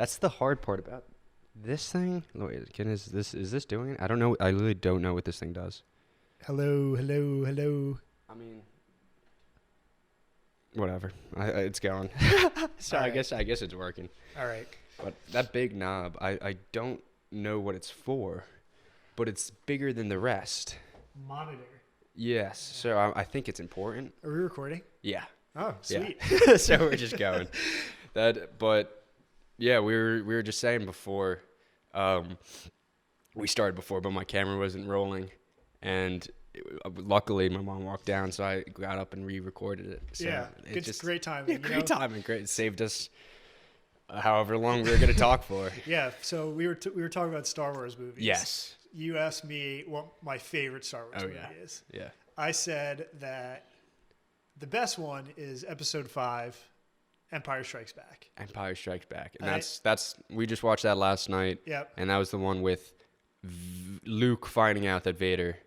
That's the hard part about this thing. Wait, is this doing it? I don't know. I really don't know what this thing does. Hello, hello, hello. I mean, whatever. It's going. So All I right. guess it's working. All right. But that big knob, I don't know what it's for, but it's bigger than the rest. Monitor. Yes. So I think it's important. Are we recording? Yeah. Oh, sweet. Yeah. So we're just going. But yeah, we were just saying before, we started before, but my camera wasn't rolling, and luckily my mom walked down, so I got up and re-recorded it. So Yeah. Great timing. Yeah, great timing. Great. It saved us however long we were going to talk for. Yeah. So we were talking about Star Wars movies. Yes. You asked me what my favorite Star Wars movie is. Yeah. I said that the best one is Episode 5, Empire Strikes Back. Empire Strikes Back, and that's we just watched that last night. Yep. And that was the one with Luke finding out that Vader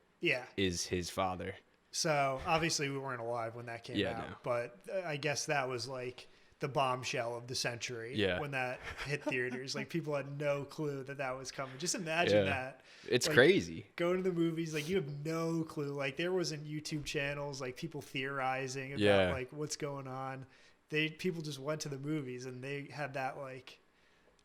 is his father. So obviously we weren't alive when that came out, no. but I guess that was like the bombshell of the century when that hit theaters. Like people had no clue that was coming. Just imagine that. It's like, crazy. Go to the movies, like you have no clue. Like there wasn't YouTube channels, like people theorizing about like what's going on. People just went to the movies and they had that like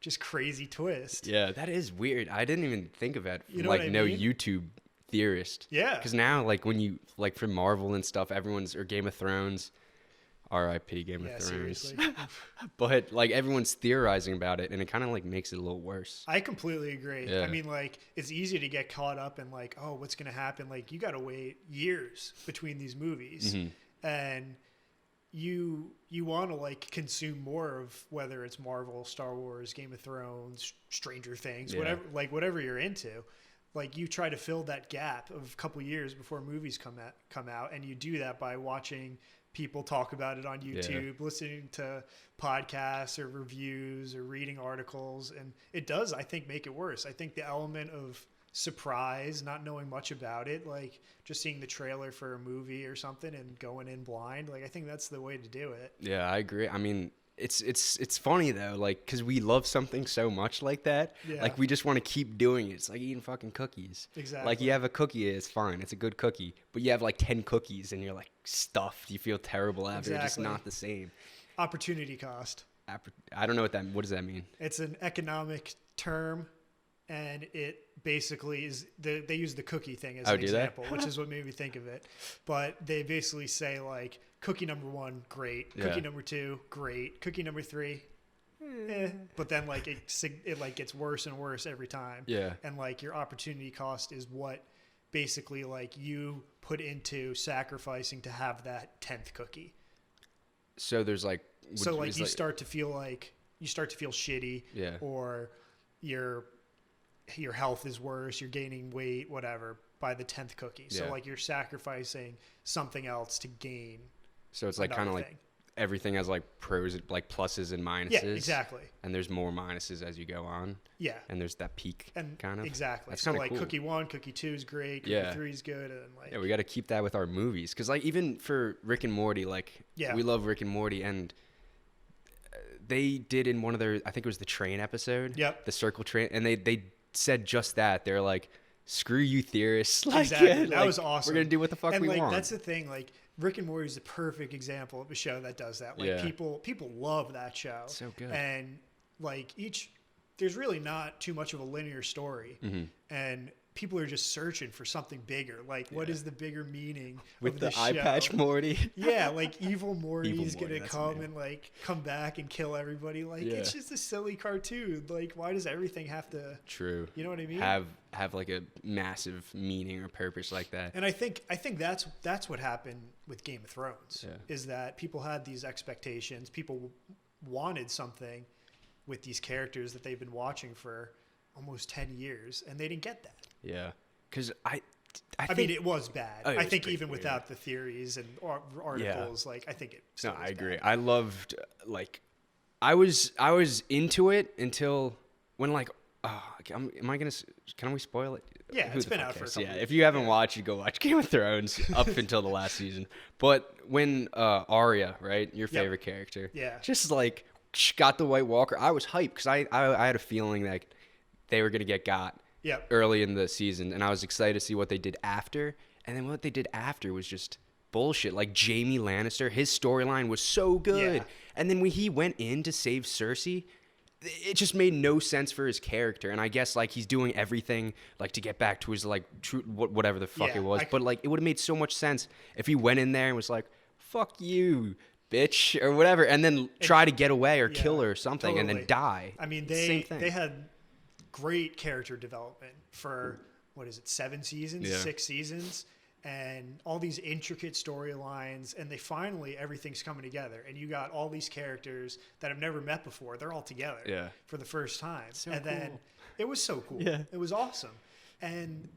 just crazy twist. Yeah, that is weird. I didn't even think of it. You know like what I no mean? YouTube theorist. Yeah. Because now, like when you like for Marvel and stuff, or Game of Thrones, R.I.P. Game of Thrones. Seriously. But like everyone's theorizing about it, and it kind of like makes it a little worse. I completely agree. Yeah. I mean, like it's easy to get caught up in like, oh, what's gonna happen? Like you got to wait years between these movies, and you want to like consume more of whether it's Marvel, Star Wars, Game of Thrones, Stranger Things, whatever you're into. Like you try to fill that gap of a couple years before movies come out, and you do that by watching people talk about it on YouTube, listening to podcasts or reviews or reading articles. And it does, I think, make it worse. I think the element of surprise, not knowing much about it, like just seeing the trailer for a movie or something and going in blind, like I think that's the way to do it. Yeah, I agree. I mean, it's funny though, like because we love something so much like that, like we just want to keep doing it. It's like eating fucking cookies. Exactly. Like you have a cookie, it's fine, it's a good cookie, but you have like 10 cookies and you're like stuffed. You feel terrible after. It's just not the same. Opportunity cost. I don't know what does that mean? It's an economic term, and it basically is they use the cookie thing as an example, which is what made me think of it. But they basically say like cookie number 1, great. Cookie number 2, great. Cookie number 3, but then like it like gets worse and worse every time. Yeah. And like your opportunity cost is what basically like you put into sacrificing to have that 10th cookie. So there's like you start to feel shitty. Yeah. Or your health is worse, you're gaining weight, whatever, by the 10th cookie. So like you're sacrificing something else to gain. So it's like kind of like everything has like pros, like pluses and minuses. Yeah, exactly. And there's more minuses as you go on. Yeah. And there's that peak kind of. Exactly. That's so like cool. Cookie 1, Cookie 2 is great. Cookie 3 is good. And like, we got to keep that with our movies. Cause like even for Rick and Morty, like we love Rick and Morty, and they did in one of their, I think it was the train episode. Yep. The circle train. And they said just that. They're like, screw you theorists. Like, exactly. That was awesome. We're going to do what the fuck we want. That's the thing. Like Rick and Morty is a perfect example of a show that does that. Like people love that show. So good. And like there's really not too much of a linear story. And people are just searching for something bigger. Like what is the bigger meaning with of the show? eye patch Morty? Yeah. Like evil Morty's going to come and like come back and kill everybody. Like it's just a silly cartoon. Like why does everything have to, True. You know what I mean? Have like a massive meaning or purpose like that. And I think that's what happened with Game of Thrones is that people had these expectations. People wanted something with these characters that they've been watching for almost 10 years, and they didn't get that. Yeah. Because I mean, it was bad. I think even without the theories and articles, like I think it still was I agree. bad. I loved I was into it until when like can we spoil it? Yeah, it's been out for a couple if you haven't watched it, go watch Game of Thrones up until the last season. But when Arya, right, your favorite character, just like got the White Walker, I was hyped because I had a feeling that they were going to get got early in the season, and I was excited to see what they did after. And then what they did after was just bullshit. Like Jaime Lannister, his storyline was so good. And then when he went in to save Cersei, it just made no sense for his character. And I guess like he's doing everything like to get back to his like true whatever the fuck it was. But like it would have made so much sense if he went in there and was like, "Fuck you, bitch," or whatever, and then try to get away or kill her or something, and then die. I mean, they had great character development for 7 seasons, 6 seasons, and all these intricate storylines, and everything's coming together, and you got all these characters that I've never met before. They're all together for the first time. Then it was so cool. It was awesome. And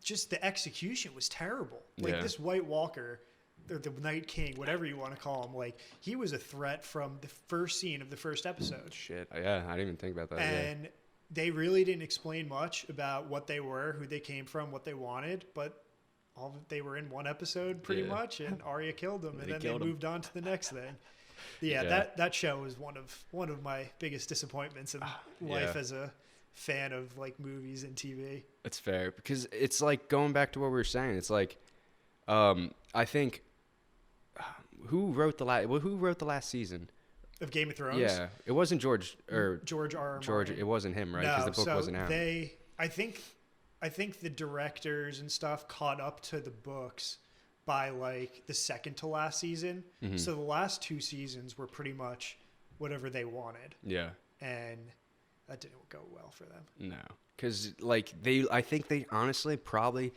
just the execution was terrible. Like this White Walker, the Night King, whatever you want to call him, like he was a threat from the first scene of the first episode. Shit. Yeah, I didn't even think about that. And they really didn't explain much about what they were, who they came from, what they wanted, but they were in one episode pretty much, and Arya killed them, and then they moved on to the next thing. That show was one of my biggest disappointments in life as a fan of like movies and TV. It's fair, because it's like going back to what we were saying. It's like I think who wrote the last season of Game of Thrones? Yeah, it wasn't George R. Martin. It wasn't him, right? Because the book wasn't out. I think the directors and stuff caught up to the books by like the second to last season. Mm-hmm. So the last 2 seasons were pretty much whatever they wanted. Yeah. And that didn't go well for them. No. Because like I think they honestly probably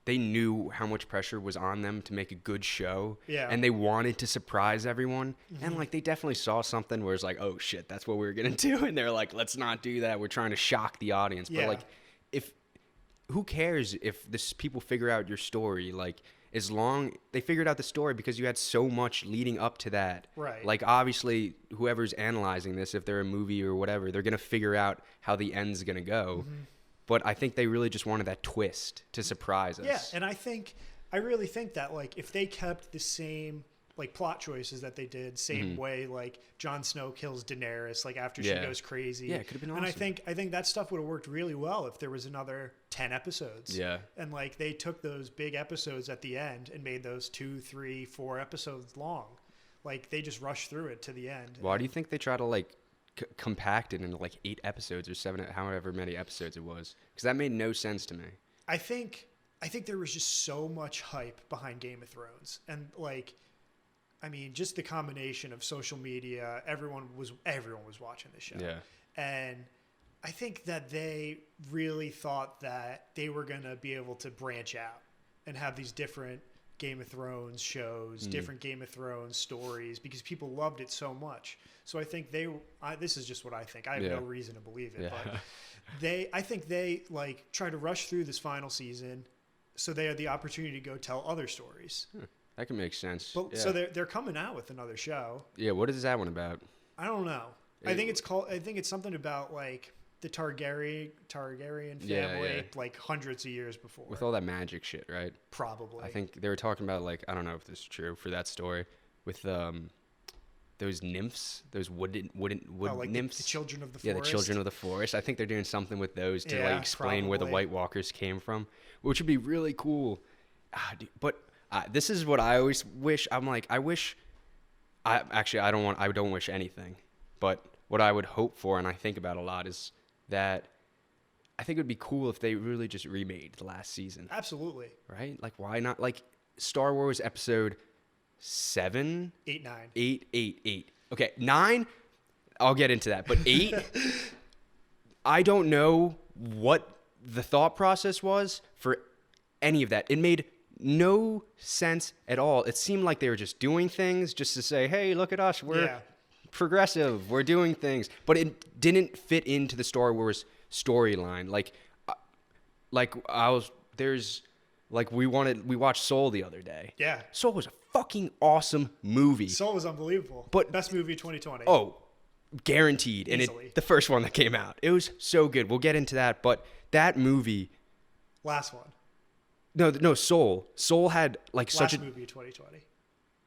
they knew how much pressure was on them to make a good show. Yeah. And they wanted to surprise everyone. Mm-hmm. And like they definitely saw something where it's like, oh shit, that's what we were going to do. And they're like, let's not do that. We're trying to shock the audience. But like who cares if people figure out your story? Like, as long they figured out the story because you had so much leading up to that. Right. Like, obviously, whoever's analyzing this, if they're a movie or whatever, they're going to figure out how the end's going to go. Mm-hmm. But I think they really just wanted that twist to surprise us. Yeah, and I really think that, like, if they kept the same like plot choices that they did, same way, like Jon Snow kills Daenerys, like after she goes crazy. Yeah, it could have been awesome. And I think that stuff would have worked really well if there was another 10 episodes. Yeah. And like they took those big episodes at the end and made those 2, 3, 4 episodes long. Like they just rushed through it to the end. Why do you think they try to like compact it into like 8 episodes or 7, however many episodes it was? Because that made no sense to me. I think there was just so much hype behind Game of Thrones, and like, I mean, just the combination of social media, everyone was watching the show. Yeah. And I think that they really thought that they were going to be able to branch out and have these different Game of Thrones shows, different Game of Thrones stories, because people loved it so much. So I think this is just what I think. I have no reason to believe it, but I think they like try to rush through this final season so they had the opportunity to go tell other stories. That can make sense. But, so they're coming out with another show. Yeah, what is that one about? I don't know. I think it's something about like the Targaryen family, like hundreds of years before. With all that magic shit, right? Probably. I think they were talking about like, I don't know if this is true for that story, with those nymphs, those wooden like nymphs. The children of the forest. Yeah, the children of the forest. I think they're doing something with those to like explain where the White Walkers came from, which would be really cool. But this is what I always wish. I'm like, I don't wish anything. But what I would hope for, and I think about a lot, is that I think it would be cool if they really just remade the last season. Absolutely. Right? Like, why not? Like, Star Wars Episode 7? 8, 9. 8. Okay, 9, I'll get into that. But 8, I don't know what the thought process was for any of that. It made no sense at all. It seemed like they were just doing things just to say, hey, look at us. We're progressive. We're doing things. But it didn't fit into the Star Wars storyline. We watched Soul the other day. Yeah. Soul was a fucking awesome movie. Soul was unbelievable. But best movie of 2020. Oh, guaranteed. Easily. And the first one that came out. It was so good. We'll get into that. But that movie. Last one. No, Soul. Soul had like such a movie of 2020.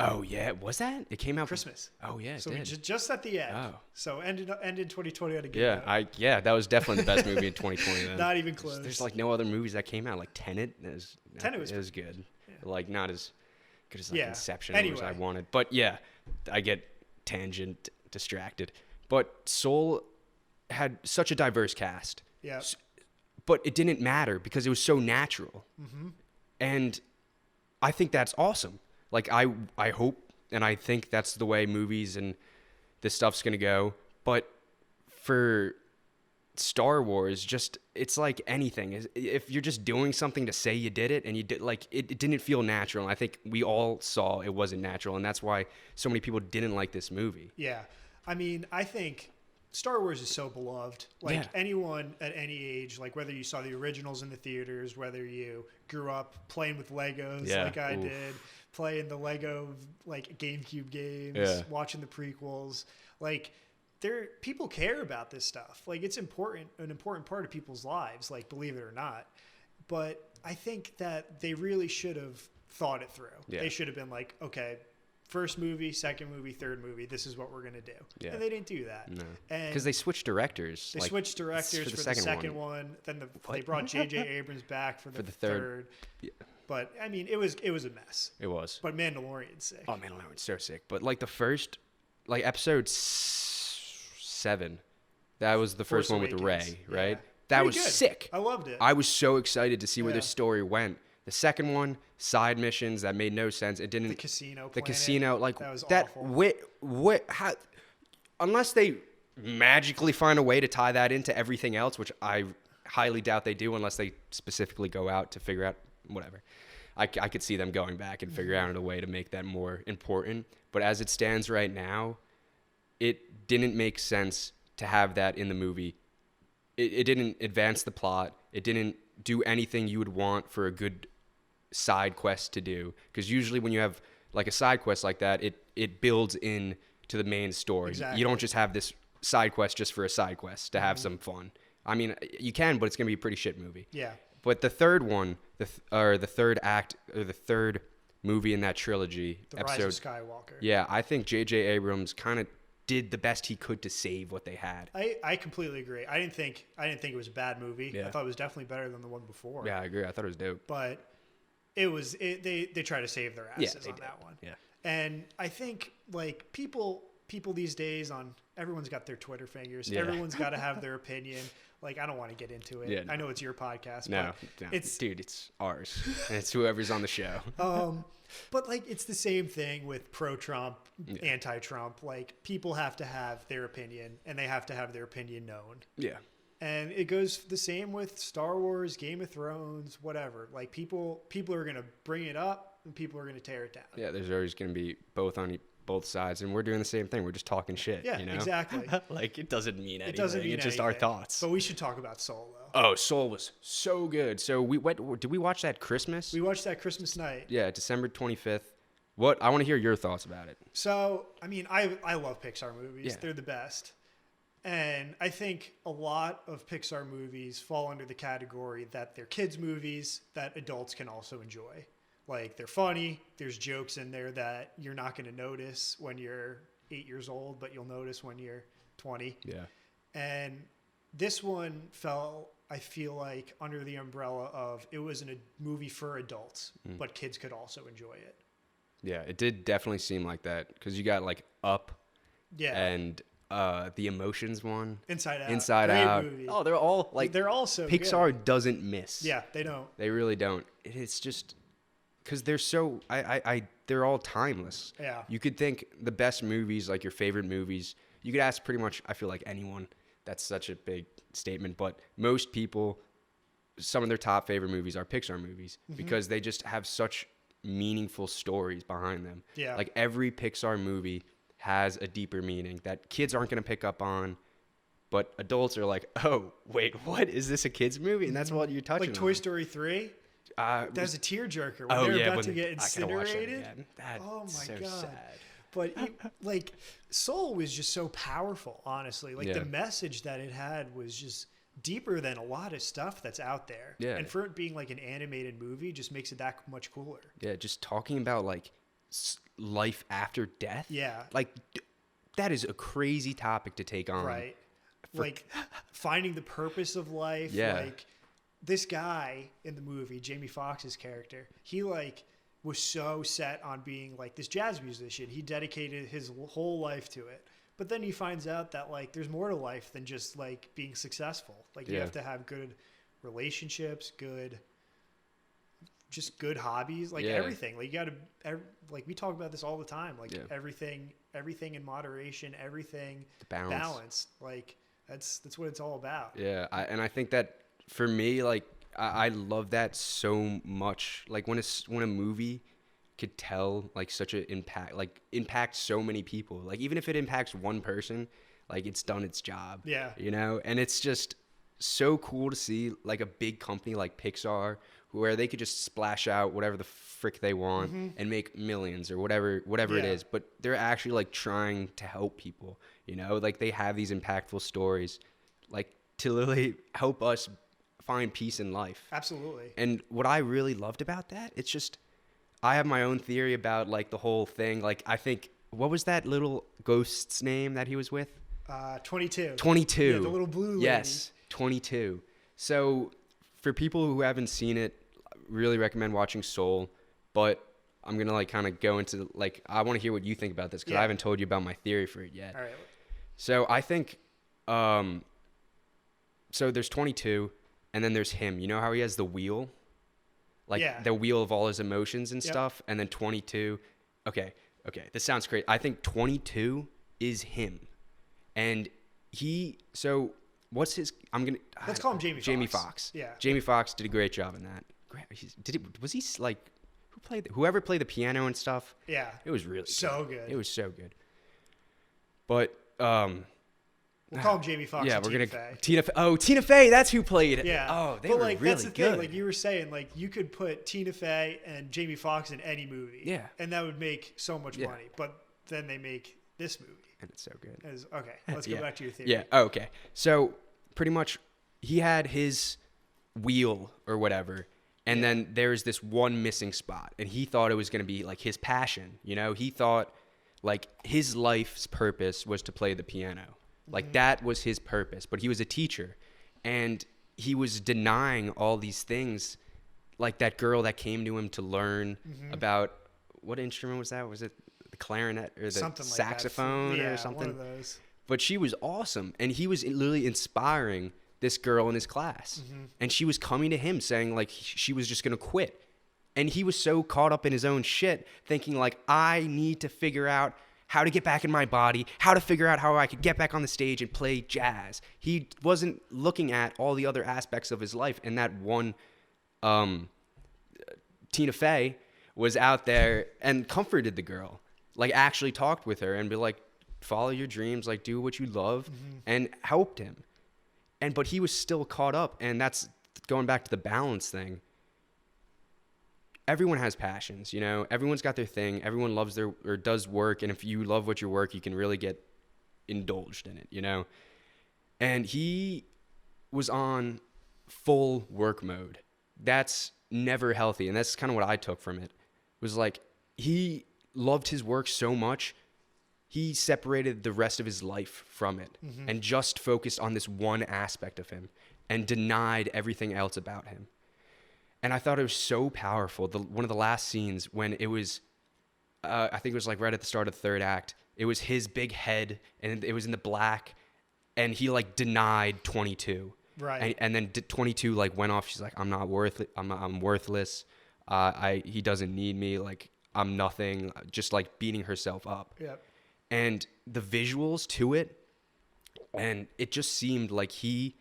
Oh yeah, was that? It came out Christmas. Oh yeah, it so did. Just at the end. Oh. So ended 2020 on a good note. That was definitely the best movie in 2020. Then. Not even close. There's like no other movies that came out. Like Tenet was good. Yeah. Like not as good as like Inception anyway. as I wanted. But yeah, I get distracted. But Soul had such a diverse cast. Yeah. But it didn't matter because it was so natural. Mm-hmm. And I think that's awesome. Like I hope and I think that's the way movies and this stuff's going to go. But for Star Wars, it's like anything. If you're just doing something to say you did it and you did like it didn't feel natural. And I think we all saw it wasn't natural, and that's why so many people didn't like this movie. Yeah. I mean, I think Star Wars is so beloved. Like anyone at any age, like whether you saw the originals in the theaters, whether you grew up playing with Legos like I did, playing the Lego like GameCube games, watching the prequels, like people care about this stuff. Like it's an important part of people's lives, like believe it or not. But I think that they really should have thought it through. Yeah. They should have been like, okay, first movie, second movie, third movie, this is what we're going to do. Yeah. And they didn't do that. No. Because they switched directors. They switched directors for the second one. Then they brought J.J. Abrams back for the third. Yeah. But, I mean, it was a mess. It was. But Mandalorian's sick. Oh, Mandalorian's so sick. But, like, the first, like, episode 7, that was the first one with Rey, right? Yeah. That was sick. I loved it. I was so excited to see where this story went. The second one, side missions that made no sense. It didn't. The casino. The casino, like that was that. Awful. How? Unless they magically find a way to tie that into everything else, which I highly doubt they do, unless they specifically go out to figure out whatever. I could see them going back and figure out a way to make that more important. But as it stands right now, it didn't make sense to have that in the movie. It didn't advance the plot. It didn't do anything you would want for a good side quest to do. Because usually when you have like a side quest like that, it builds in to the main story. Exactly. You don't just have this side quest just for a side quest to have some fun. I mean, you can, but it's going to be a pretty shit movie. Yeah. But the third one, the third act, or the third movie in that trilogy, The Rise of Skywalker. Yeah, I think J.J. Abrams kind of did the best he could to save what they had. I completely agree. I didn't think it was a bad movie. Yeah. I thought it was definitely better than the one before. Yeah, I agree. I thought it was dope. But they try to save their asses on that one. Yeah. And I think like people these days everyone's got their Twitter fingers. Yeah. Everyone's got to have their opinion. Like, I don't want to get into it. Yeah, no. I know it's your podcast. No, it's ours. And it's whoever's on the show. But like, it's the same thing with pro-Trump, anti-Trump. Like, people have to have their opinion, and they have to have their opinion known. Yeah. And it goes the same with Star Wars, Game of Thrones, whatever. Like, people are going to bring it up, and people are going to tear it down. Yeah, there's always going to be both sides, and we're doing the same thing. We're just talking shit. Yeah, you know? Exactly. Like, it doesn't mean anything. It's just our thoughts. But we should talk about Soul, though. Oh, Soul was so good. So did we watch that Christmas? We watched that Christmas night. Yeah, December 25th. I want to hear your thoughts about it. So, I mean, I love Pixar movies. Yeah. They're the best. And I think a lot of Pixar movies fall under the category that they're kids' movies that adults can also enjoy. Like, they're funny. There's jokes in there that you're not going to notice when you're 8 years old, but you'll notice when you're 20. Yeah. And this one fell, I feel like, under the umbrella of it was a movie for adults, but kids could also enjoy it. Yeah, it did definitely seem like that because you got, like, Up and the Emotions one. Inside Out. Movie. Oh, they're all, like... They're all so Pixar good. Doesn't miss. Yeah, they don't. They really don't. It's just... Because they're so, they're all timeless. Yeah. You could think the best movies, like your favorite movies, you could ask pretty much, I feel like anyone. That's such a big statement. But most people, some of their top favorite movies are Pixar movies because they just have such meaningful stories behind them. Yeah. Like every Pixar movie has a deeper meaning that kids aren't going to pick up on. But adults are like, oh, wait, what? Is this a kid's movie? And that's what you're touching on. Like Toy Story 3? That's a tearjerker when they're about to get incinerated. Oh my god! Sad. But like Soul was just so powerful, honestly. Like the message that it had was just deeper than a lot of stuff that's out there. Yeah. And for it being like an animated movie just makes it that much cooler. Yeah, just talking about like life after death. Yeah. Like, that is a crazy topic to take on. Right. Like finding the purpose of life. Yeah. Like this guy in the movie, Jamie Foxx's character, he like was so set on being like this jazz musician. He dedicated his whole life to it. But then he finds out that like there's more to life than just like being successful. Like you have to have good relationships, good hobbies, like everything. Like you got to, like we talk about this all the time. Like everything in moderation, everything balanced. Like that's what it's all about. Yeah, I think that for me, like I love that so much. Like when a movie could tell like such an impact so many people. Like even if it impacts one person, like it's done its job. Yeah, you know, and it's just so cool to see like a big company like Pixar where they could just splash out whatever the frick they want and make millions or whatever it is, but they're actually like trying to help people, you know, like they have these impactful stories like to literally help us find peace in life. Absolutely. And what I really loved about that, it's just, I have my own theory about like the whole thing. Like I think, what was that little ghost's name that he was with? 22. 22. Yeah, the little blue lady. Yes, 22. So for people who haven't seen it, really recommend watching Soul, but I'm going to like kind of go into like, I want to hear what you think about this because I haven't told you about my theory for it yet. All right. So I think, so there's 22 and then there's him. You know how he has the wheel? Like the wheel of all his emotions and stuff. And then 22. Okay. This sounds great. I think 22 is him. And what's his, let's call him Jamie Foxx. Jamie Foxx. Yeah. Jamie Foxx did a great job in that. Whoever played the piano and stuff? Yeah. It was really good. It was so good. But, we'll call him Jamie Foxx. Yeah, and we're Tina gonna Fey. Tina Fey, that's who played it. Yeah. Oh, they but were like, really that's the good. thing. Like you were saying, like you could put Tina Fey and Jamie Foxx in any movie. Yeah. And that would make so much money. But then they make this movie. And it's so good. Okay, let's go back to your theory. Yeah. Okay. So pretty much, he had his wheel or whatever, and then there's this one missing spot, and he thought it was going to be like his passion. You know, he thought like his life's purpose was to play the piano. Like that was his purpose. But he was a teacher, and he was denying all these things, like that girl that came to him to learn about what instrument was that? Was it the clarinet or the something like saxophone or something? One of those. But she was awesome, and he was literally inspiring this girl in his class. And she was coming to him saying like she was just going to quit. And he was so caught up in his own shit, thinking like, I need to figure out how to get back in my body, how to figure out how I could get back on the stage and play jazz. He wasn't looking at all the other aspects of his life. And that one, Tina Fey was out there and comforted the girl, like actually talked with her and be like, follow your dreams, like do what you love, and helped him. But he was still caught up, and that's going back to the balance thing. Everyone has passions, you know. Everyone's got their thing. Everyone loves or does work, and if you love what you work, you can really get indulged in it, you know. And he was on full work mode. That's never healthy, and that's kind of what I took from it. It was like he loved his work so much, he separated the rest of his life from it and just focused on this one aspect of him and denied everything else about him. And I thought it was so powerful. One of the last scenes when it was, I think it was like right at the start of the third act, it was his big head and it was in the black, and he like denied 22. Right. And then 22 like went off. She's like, I'm not worth it. I'm worthless. He doesn't need me. Like I'm nothing. Just like beating herself up. Yep. And the visuals to it, and it just seemed like he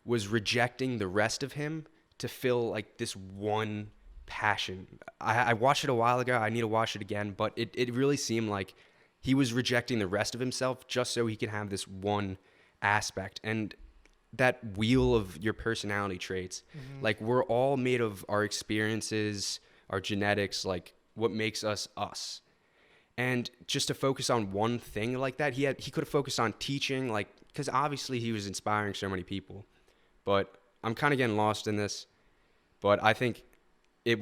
was rejecting the rest of him to fill like this one passion. I watched it a while ago. I need to watch it again, but it really seemed like he was rejecting the rest of himself just so he could have this one aspect. And that wheel of your personality traits, like we're all made of our experiences, our genetics, like what makes us us. And just to focus on one thing like that, he could have focused on teaching, like, because obviously he was inspiring so many people. But I'm kind of getting lost in this. But I think It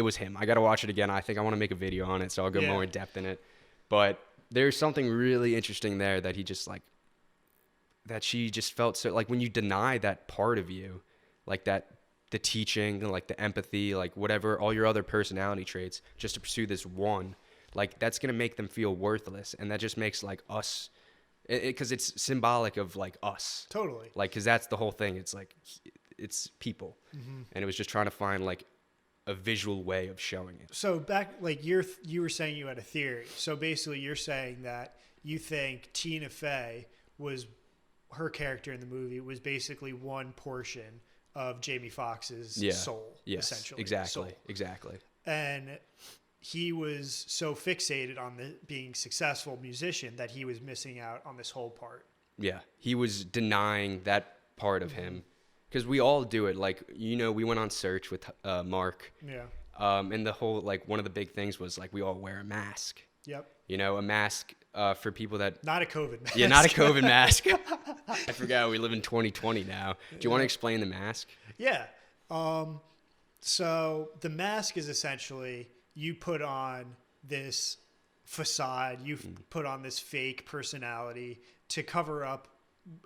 was him. I got to watch it again. I think I want to make a video on it, so I'll go more in depth in it. But there's something really interesting there that he just like, that she just felt so, like when you deny that part of you, like that, the teaching, like the empathy, like whatever, all your other personality traits, just to pursue this one, like that's going to make them feel worthless. And that just makes like us, because it's symbolic of like us. Totally. Like, because that's the whole thing. It's like, it's people. And it was just trying to find like a visual way of showing it. So back, like you were saying you had a theory. So basically you're saying that you think Tina Fey was, her character in the movie was basically one portion of Jamie Foxx's soul. Yes, essentially. Exactly. And he was so fixated on being a successful musician that he was missing out on this whole part. Yeah, he was denying that part of him, because we all do it. Like, you know, we went on Search with Mark. Yeah. And the whole, like, one of the big things was like we all wear a mask. Yep. You know, a mask for people that... Not a COVID mask. Yeah, not a COVID mask. I forgot we live in 2020 now. Do you want to explain the mask? Yeah. So the mask is essentially, you put on this facade, you put on this fake personality to cover up.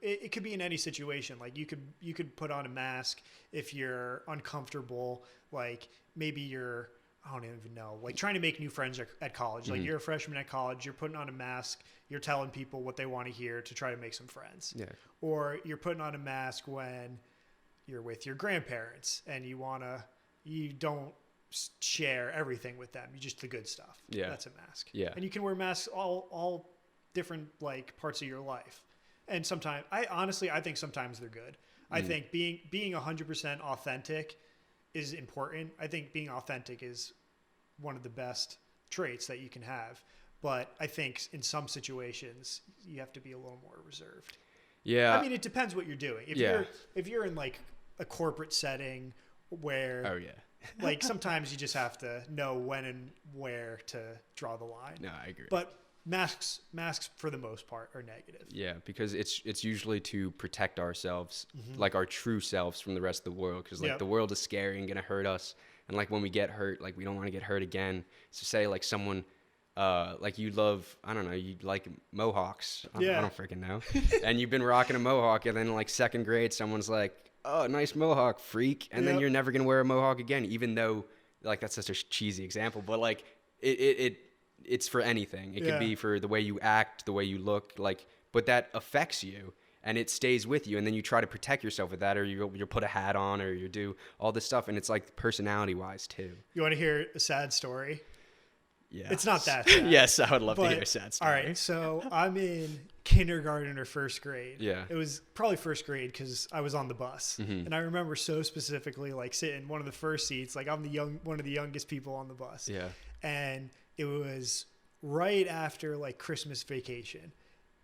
It could be in any situation. Like you could put on a mask if you're uncomfortable, like maybe you're, I don't even know, like trying to make new friends at college. Like you're a freshman at college, you're putting on a mask, you're telling people what they want to hear to try to make some friends. Yeah. Or you're putting on a mask when you're with your grandparents and you don't share everything with them. You just the good stuff. Yeah. That's a mask. Yeah. And you can wear masks all different like parts of your life. And sometimes I think sometimes they're good. I think being 100% authentic is important. I think being authentic is one of the best traits that you can have. But I think in some situations you have to be a little more reserved. Yeah. I mean, it depends what you're doing. If you're in like a corporate setting where like sometimes you just have to know when and where to draw the line. No, I agree. But masks for the most part are negative. Yeah, because it's usually to protect ourselves, like our true selves, from the rest of the world, because like the world is scary and gonna hurt us, and like when we get hurt, like we don't want to get hurt again. So say like someone like you love, I don't know, you like mohawks, I don't freaking know, and you've been rocking a mohawk, and then like second grade someone's like, oh, nice mohawk, freak, and then you're never gonna wear a mohawk again, even though like that's such a cheesy example, but like it's for anything. It could be for the way you act, the way you look, like, but that affects you and it stays with you. And then you try to protect yourself with that, or you put a hat on, or you do all this stuff. And it's like personality wise too. You want to hear a sad story? Yeah. It's not that sad. Yes, I would love to hear a sad story. All right. So I'm in kindergarten or first grade. Yeah. It was probably first grade because I was on the bus. And I remember so specifically like sitting one of the first seats, like I'm one of the youngest people on the bus. Yeah. And it was right after like Christmas vacation,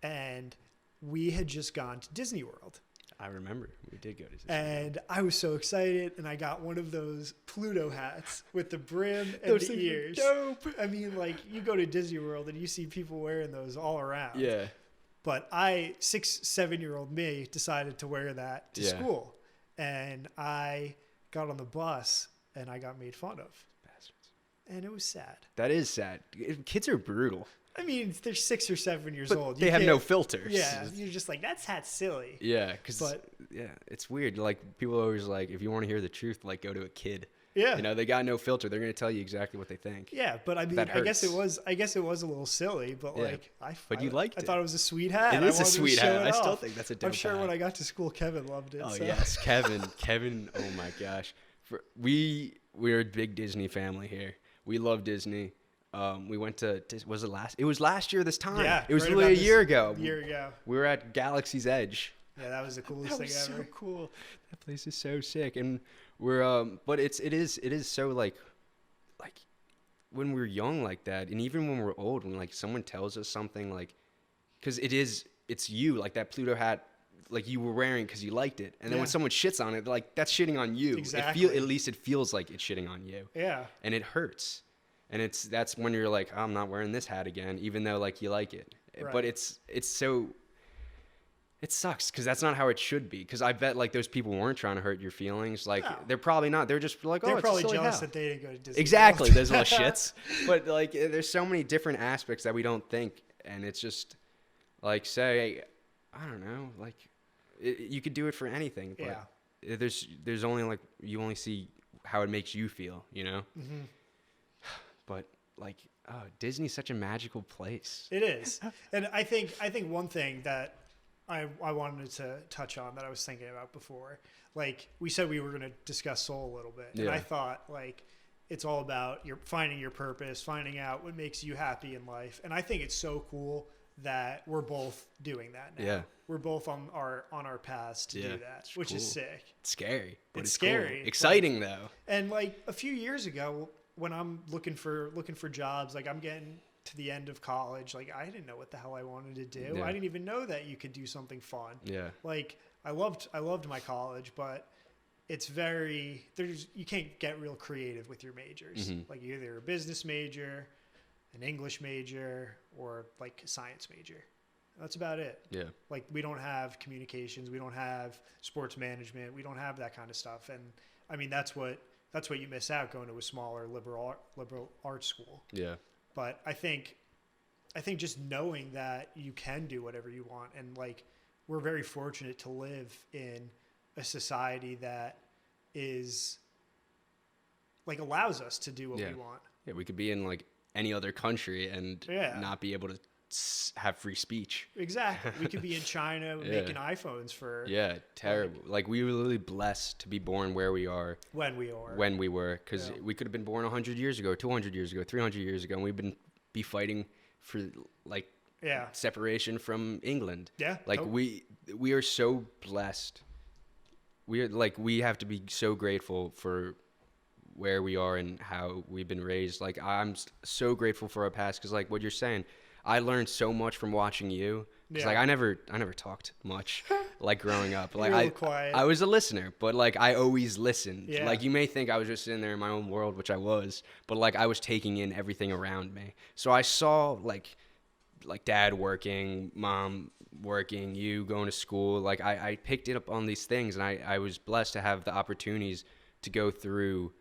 and we had just gone to Disney World. I remember we did go to Disney and I was so excited, and I got one of those Pluto hats with the brim and those the ears. Dope. I mean, like you go to Disney World and you see people wearing those all around. Yeah. But 7-year-old me decided to wear that to school, and I got on the bus and I got made fun of. And it was sad. That is sad. Kids are brutal. I mean, they're 6 or 7 years but old. They have no filters. Yeah, you're just like, that's silly. Yeah, it's weird. Like people are always like, if you want to hear the truth, like go to a kid. Yeah, you know, they got no filter. They're gonna tell you exactly what they think. Yeah, but I mean, I guess it was a little silly, but like you liked it. I thought it was a sweet hat. It is a sweet hat. I still think that's a dope I'm sure hat. when I got to school, Kevin loved it. Oh yes, Kevin. Oh my gosh, we're a big Disney family here. We love Disney. We went to, was it last? It was last year this time. Yeah. It was really a year ago. We were at Galaxy's Edge. Yeah, that was the coolest thing ever. So cool. That place is so sick. And we're, but it is so like when we're young like that, and even when we're old, when like someone tells us something like, cause it's you, like that Pluto hat, like you were wearing because you liked it, and then when someone shits on it, like that's shitting on you. Exactly. At least it feels like it's shitting on you. Yeah. And it hurts, and that's when you're like, oh, I'm not wearing this hat again, even though like you like it. Right. But it's It sucks because that's not how it should be. Because I bet like those people weren't trying to hurt your feelings. Like No. they're probably not. They're just like, oh, They're it's probably a silly jealous how. that they didn't go to Disney Exactly, World. those little shits. But like, there's so many different aspects that we don't think, and it's just like, say, I don't know, like you could do it for anything, but there's only like you only see how it makes you feel, you know. Mm-hmm. But like, Disney's such a magical place. It is, and I think one thing that I wanted to touch on that I was thinking about before, like we said we were going to discuss soul a little bit, and I thought like it's all about finding your purpose, finding out what makes you happy in life, and I think it's so cool that we're both doing that now. Yeah, we're both on our paths to do that, which is sick. It's scary, but it's scary, cool. Exciting though. And like a few years ago, when I'm looking for jobs, like I'm getting to the end of college, like I didn't know what the hell I wanted to do. I didn't even know that you could do something fun. Yeah. Like I loved my college, but it's you can't get real creative with your majors. Mm-hmm. Like you're either a business major, an English major, or like a science major. That's about it. Yeah. Like we don't have communications, we don't have sports management, we don't have that kind of stuff. And I mean that's what you miss out going to a smaller liberal arts school. Yeah. But I think just knowing that you can do whatever you want, and like we're very fortunate to live in a society that is like allows us to do what we want. Yeah, we could be in like any other country and not be able to have free speech. Exactly. We could be in China making iPhones for terrible. Like we were really blessed to be born where we are when we were, because we could have been born 100 years ago, 200 years ago, 300 years ago, and we've been fighting for like separation from England. Like we are so blessed. We have to be so grateful for where we are and how we've been raised. Like I'm so grateful for our past, because like what you're saying, I learned so much from watching you. Cause like I never talked much like growing up. Like I was a listener, but like I always listened. Yeah. Like you may think I was just sitting there in my own world, which I was, but like I was taking in everything around me. So I saw like dad working, mom working, you going to school. Like I picked it up on these things, and I was blessed to have the opportunities to go through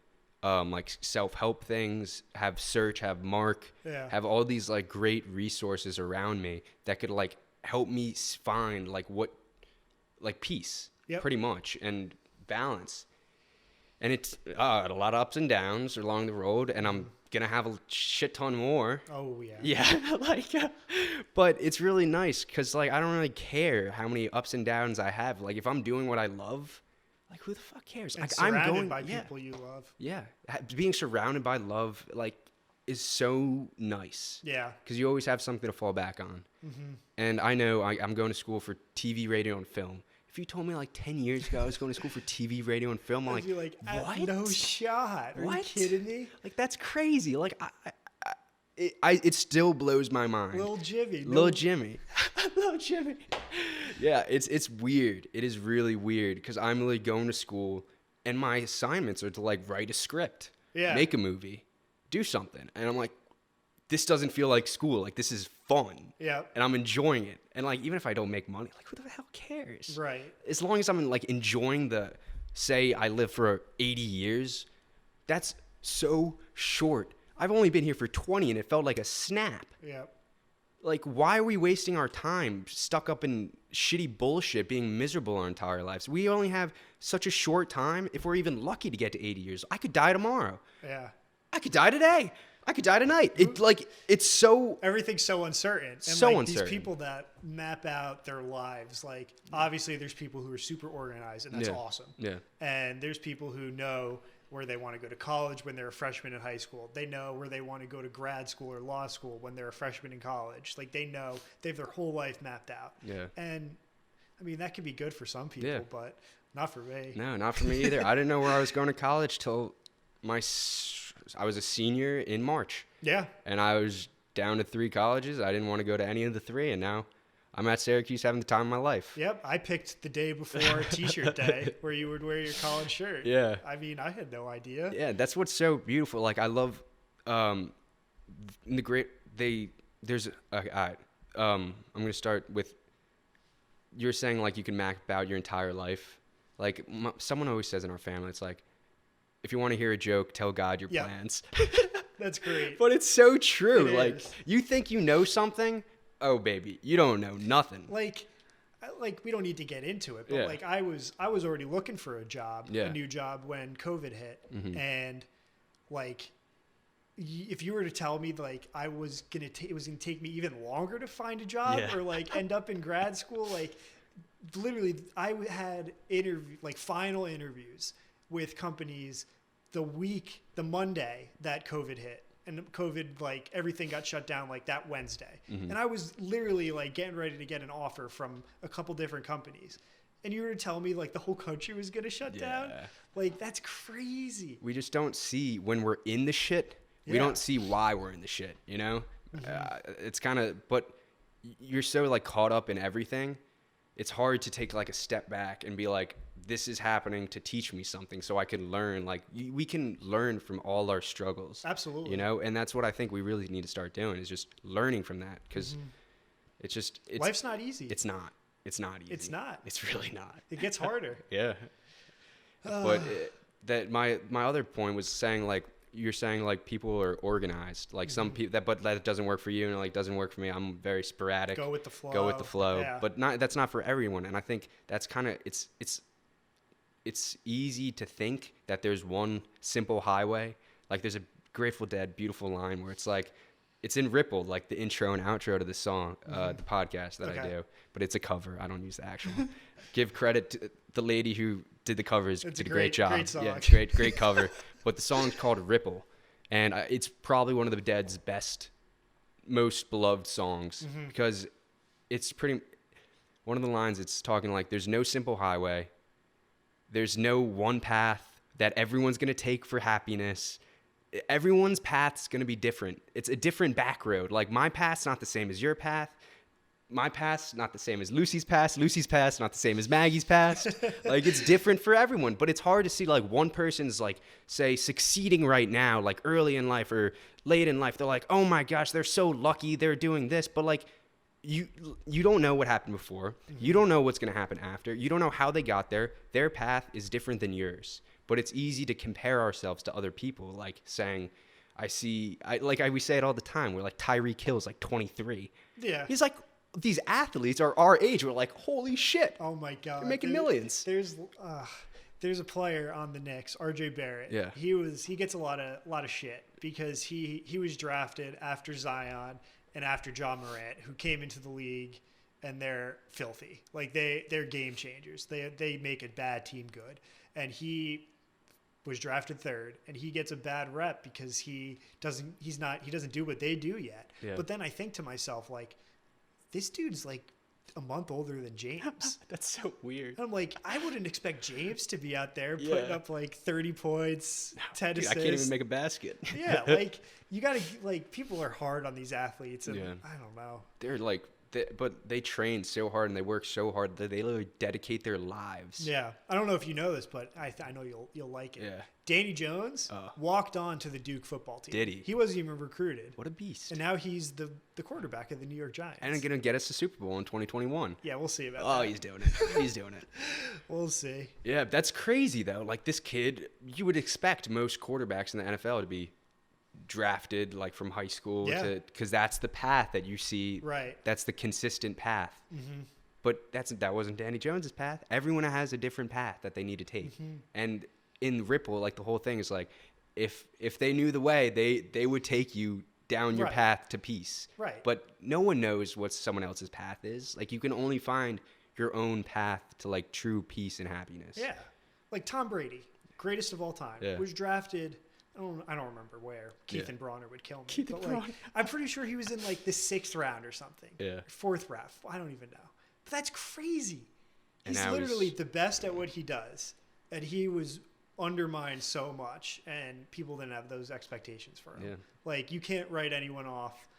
like self-help things, have Search, have Mark, have all these like great resources around me that could like help me find like peace, pretty much, and balance. And it's a lot of ups and downs along the road, and I'm gonna have a shit ton more. Oh yeah. Yeah, like, but it's really nice because like I don't really care how many ups and downs I have. Like if I'm doing what I love, like who the fuck cares? And like surrounded by people you love. Yeah, being surrounded by love like is so nice. Yeah, because you always have something to fall back on. Mm-hmm. And I know I'm going to school for TV, radio, and film. If you told me like 10 years ago I was going to school for TV, radio, and film, I'm like, what? No shot. Are you kidding me? Like that's crazy. Like it still blows my mind. Little Jimmy. Little Jimmy. Yeah, it's weird. It is really weird because I'm really going to school, and my assignments are to like write a script, make a movie, do something, and I'm like, this doesn't feel like school. Like this is fun. Yeah. And I'm enjoying it. And like even if I don't make money, like who the hell cares? Right. As long as I'm like enjoying say I live for 80 years, that's so short. I've only been here for 20 and it felt like a snap. Yeah. Like why are we wasting our time stuck up in shitty bullshit, being miserable our entire lives? We only have such a short time. If we're even lucky to get to 80 years, I could die tomorrow. Yeah. I could die today. I could die tonight. It's so... Everything's so uncertain. And so these people that map out their lives, like, obviously there's people who are super organized, and that's awesome. Yeah. And there's people who know where they want to go to college when they're a freshman in high school. They know where they want to go to grad school or law school when they're a freshman in college. Like, they know. They have their whole life mapped out. Yeah. And, I mean, that could be good for some people, but not for me. No, not for me either. I didn't know where I was going to college till I was a senior in March. Yeah. And I was down to 3 colleges. I didn't want to go to any of the 3, and now I'm at Syracuse having the time of my life. Yep. I picked the day before T-shirt day where you would wear your college shirt. Yeah. I mean, I had no idea. Yeah, that's what's so beautiful. Like, I love I'm going to start with you're saying like you can map out your entire life. Like someone always says in our family, it's like, if you want to hear a joke, tell God your plans. That's great. But it's so true. Like you think you know something, oh baby, you don't know nothing. Like we don't need to get into it, but like I was already looking for a job, a new job when COVID hit, and like if you were to tell me like it was gonna take me even longer to find a job or like end up in grad school, like literally I had final interviews with companies the Monday that COVID hit. And COVID, like, everything got shut down, like, that Wednesday. And I was literally, like, getting ready to get an offer from a couple different companies. And you were to tell me, like, the whole country was going to shut down? Like, that's crazy. We just don't see, when we're in the shit, we don't see why we're in the shit, you know? It's kind of, but you're so, like, caught up in everything. It's hard to take, like, a step back and be like, this is happening to teach me something so I can learn. Like, we can learn from all our struggles. Absolutely. You know? And that's what I think we really need to start doing, is just learning from that. Because it's life's not easy. It's not. It's not easy. It's not. It's really not. It gets harder. But my other point was saying, like, you're saying, like, people are organized. Like, some people, but that doesn't work for you, and, like, doesn't work for me. I'm very sporadic. Go with the flow. Yeah. But that's not for everyone. And I think that's kind of, it's easy to think that there's one simple highway. Like, there's a Grateful Dead beautiful line where it's like, it's in Ripple, like the intro and outro to the song, the podcast that I do. But it's a cover. I don't use the actual one. Give credit to the lady who did the covers. Did a great job. Great song. Yeah, great cover. But the song's called Ripple. And it's probably one of the Dead's best, most beloved songs. Because it's one of the lines, it's talking like, there's no simple highway. There's no one path that everyone's going to take for happiness. Everyone's path's going to be different. It's a different back road. Like, my path's not the same as your path. My path's not the same as Lucy's path. Lucy's path's not the same as Maggie's path. Like, it's different for everyone. But it's hard to see, like, one person's, like, say, succeeding right now, like, early in life or late in life. They're like, oh, my gosh, they're so lucky they're doing this. But, like, you don't know what happened before. You don't know what's going to happen after. You don't know how they got there. Their path is different than yours. But it's easy to compare ourselves to other people, like saying, we say it all the time. We're like, Tyreek Hill's like 23. Yeah. He's like, these athletes are our age. We're like, holy shit. Oh my God. They're making millions. There's a player on the Knicks, RJ Barrett. Yeah. He gets a lot of shit because he was drafted after Zion and after John Morant, who came into the league, and they're filthy. Like, they're game changers. They make a bad team good. And he was drafted third, and he gets a bad rep because he doesn't do what they do yet. Yeah. But then I think to myself, like, this dude's like a month older than James. That's so weird. And I'm like, I wouldn't expect James to be out there putting up like 30 points, 10 assists. I can't even make a basket. Yeah, like, you gotta, like, people are hard on these athletes, and I don't know. They're like, but they train so hard and they work so hard that they literally dedicate their lives. Yeah, I don't know if you know this, but I know you'll like it. Yeah. Danny Jones walked on to the Duke football team. Did he? He wasn't even recruited. What a beast! And now he's the quarterback of the New York Giants. And gonna get us to Super Bowl in 2021. Yeah, we'll see about that. Oh, he's doing it. He's doing it. We'll see. Yeah, that's crazy though. Like, this kid, you would expect most quarterbacks in the NFL to be drafted like from high school because that's the path that you see. Right. That's the consistent path. But that wasn't Danny Jones's path. Everyone has a different path that they need to take. And in Ripple, like, the whole thing is like, if they knew the way, they would take you down your path to peace. Right. But no one knows what someone else's path is. Like, you can only find your own path to, like, true peace and happiness. Yeah. Like Tom Brady, greatest of all time, was drafted, I don't remember where. Keith and Bronner would kill me. Like, I'm pretty sure he was in like the 6th round or something. Yeah. 4th round. I don't even know. But that's crazy. He's literally the best at what he does. And he was undermined so much, and people didn't have those expectations for him. Yeah. Like, you can't write anyone off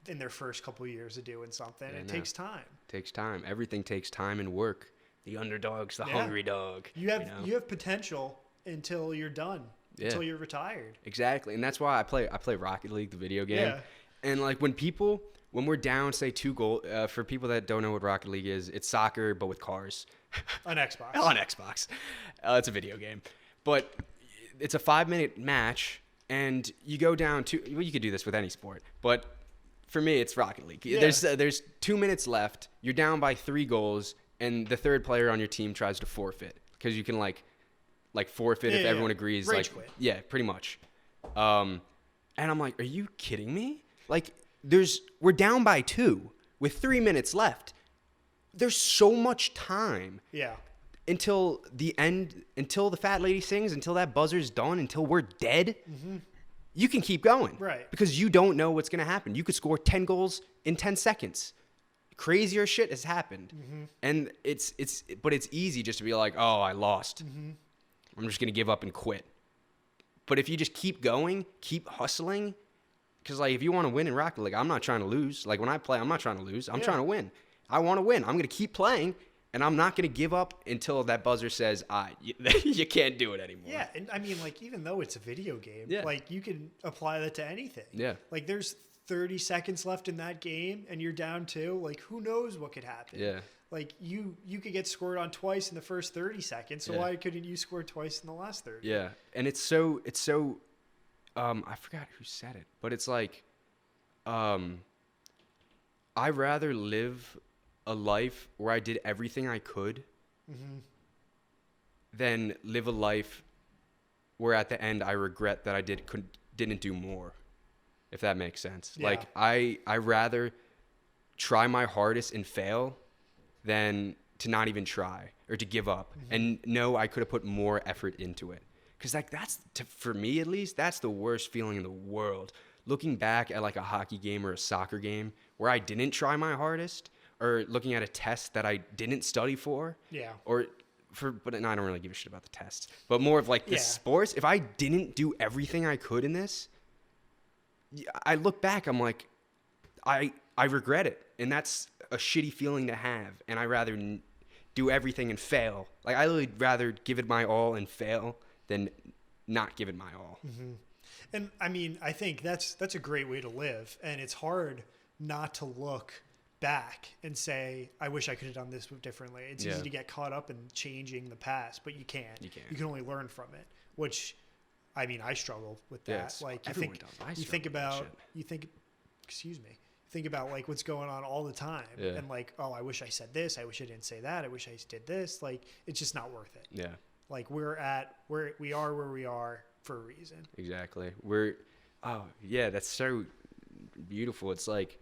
in their first couple of years of doing something. It takes time. Takes time. Everything takes time and work. The underdog's the hungry dog. You have potential until you're done. Until you're retired. Exactly. And that's why I play Rocket League, the video game. Yeah. And like, when people when we're down, say 2 goals, for people that don't know what Rocket League is, it's soccer but with cars. On Xbox. On Xbox. It's a video game. But it's a 5-minute match, and you go down to, well, you could do this with any sport, but for me, it's Rocket League. Yeah. There's 2 minutes left. You're down by 3 goals, and the third player on your team tries to forfeit, because you can like forfeit if everyone agrees. Rage quit. Yeah, pretty much. And I'm like, are you kidding me? Like, we're down by 2 with 3 minutes left. There's so much time. Yeah. Until the end, until the fat lady sings, until that buzzer's done, until we're dead. Mm-hmm. You can keep going. Right. Because you don't know what's going to happen. You could score 10 goals in 10 seconds. Crazier shit has happened. Mm-hmm. And it's easy just to be like, oh, I lost. Mm-hmm. I'm just going to give up and quit. But if you just keep going, keep hustling, because like if you want to win in Rocket League, I'm not trying to lose. Like when I play, I'm not trying to lose. I'm trying to win. I want to win. I'm going to keep playing. And I'm not going to give up until that buzzer says, you can't do it anymore. Yeah, and I mean, like, even though it's a video game, yeah. like, you can apply that to anything. Yeah. Like, there's 30 seconds left in that game, and you're down 2. Like, who knows what could happen? Yeah. Like, you could get scored on twice in the first 30 seconds, so why couldn't you score twice in the last 30? Yeah, and it's so I forgot who said it, but it's like, I'd rather live a life where I did everything I could than live a life where at the end I regret that I didn't do more, if that makes sense. Yeah. Like I rather try my hardest and fail than to not even try or to give up and know I could have put more effort into it. Because like for me at least, that's the worst feeling in the world. Looking back at like a hockey game or a soccer game where I didn't try my hardest, or looking at a test that I didn't study for. Yeah. But no, I don't really give a shit about the tests. But more of like the sports. If I didn't do everything I could in this, I look back, I'm like, I regret it. And that's a shitty feeling to have. And I rather do everything and fail. Like I would rather give it my all and fail than not give it my all. Mm-hmm. And I mean, I think that's a great way to live. And it's hard not to look back and say, I wish I could have done this differently. It's easy to get caught up in changing the past, but you can't. You can only learn from it, which, I mean, I struggle with that. Yes, like you think about like what's going on all the time and like, oh, I wish I said this. I wish I didn't say that. I wish I did this. Like, it's just not worth it. Yeah. Like we are where we are for a reason. Exactly. That's so beautiful. It's like,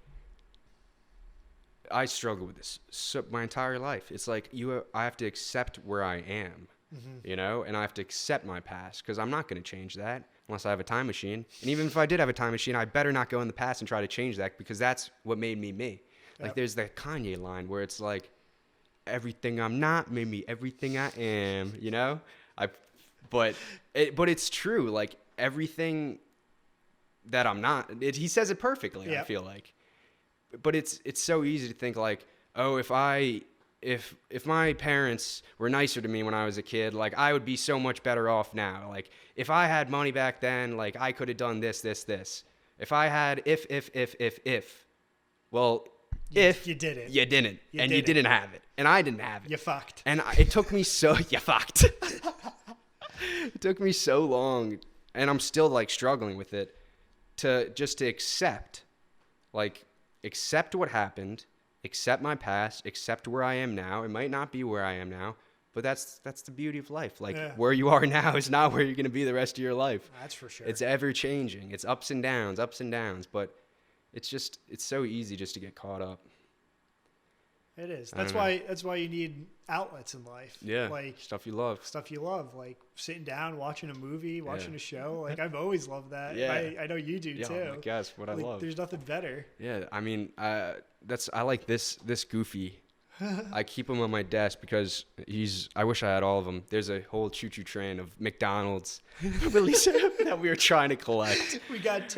I struggle with this my entire life. It's like I have to accept where I am, you know, and I have to accept my past because I'm not going to change that unless I have a time machine. And even if I did have a time machine, I better not go in the past and try to change that because that's what made me me. Yep. Like there's that Kanye line where it's like, everything I'm not made me everything I am, you know? But it's true. Like everything that I'm not, he says it perfectly. Yep. I feel like. But it's so easy to think like, oh, if my parents were nicer to me when I was a kid, like I would be so much better off now. Like if I had money back then, like I could have done this. If I had well, if you didn't, you didn't have it, and I didn't have it. You fucked. And it took me so you fucked. It took me so long, and I'm still like struggling with it to accept, like. Accept what happened, accept my past, accept where I am now. It might not be where I am now, but that's the beauty of life. Like where you are now is not where you're going to be the rest of your life. That's for sure. It's ever changing. It's ups and downs, but it's so easy just to get caught up. It is. That's why you need outlets in life. Yeah. Like stuff you love. Like sitting down, watching a movie, watching a show. Like I've always loved that. Yeah. I know you do too. Oh my gosh, what I love. There's nothing better. Yeah. I mean, I like this Goofy. I keep him on my desk because I wish I had all of them. There's a whole choo-choo train of McDonald's that we were trying to collect. We got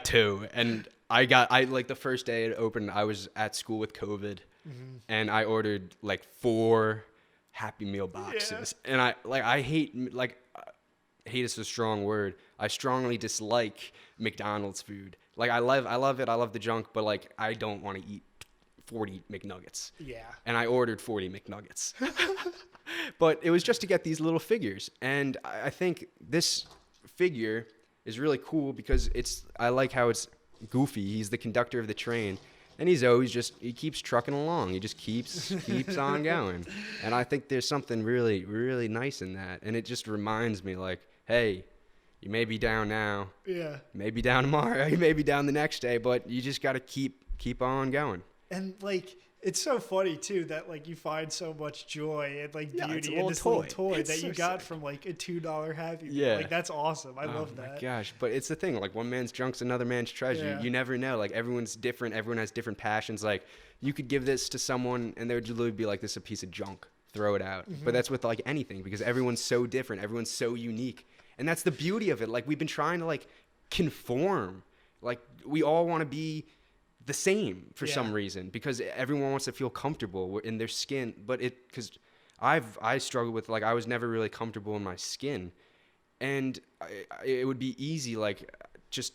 two. And I like the first day it opened, I was at school with COVID. Mm-hmm. And I ordered like 4 Happy Meal boxes. Yeah. And I hate is a strong word. I strongly dislike McDonald's food. Like I love it. I love the junk, but like I don't want to eat 40 McNuggets. Yeah. And I ordered 40 McNuggets. But it was just to get these little figures. And I think this figure is really cool because I like how it's goofy. He's the conductor of the train. And he's always he keeps trucking along. He just keeps on going. And I think there's something really, really nice in that. And it just reminds me like, hey, you may be down now. Yeah. You may be down tomorrow. You may be down the next day, but you just got to keep on going. And like, it's so funny too that like you find so much joy and like beauty in this little toy that you got from like a $2 Happy Meal. Yeah. Like that's awesome. I love that. Oh my gosh. But it's the thing, like one man's junk's another man's treasure. Yeah. You never know. Like everyone's different. Everyone has different passions. Like you could give this to someone and they would literally be like, this is a piece of junk. Throw it out. Mm-hmm. But that's with like anything because everyone's so different. Everyone's so unique. And that's the beauty of it. Like we've been trying to like conform. Like we all want to be the same for some reason because everyone wants to feel comfortable in their skin. But because I struggled with like I was never really comfortable in my skin, and it would be easy like just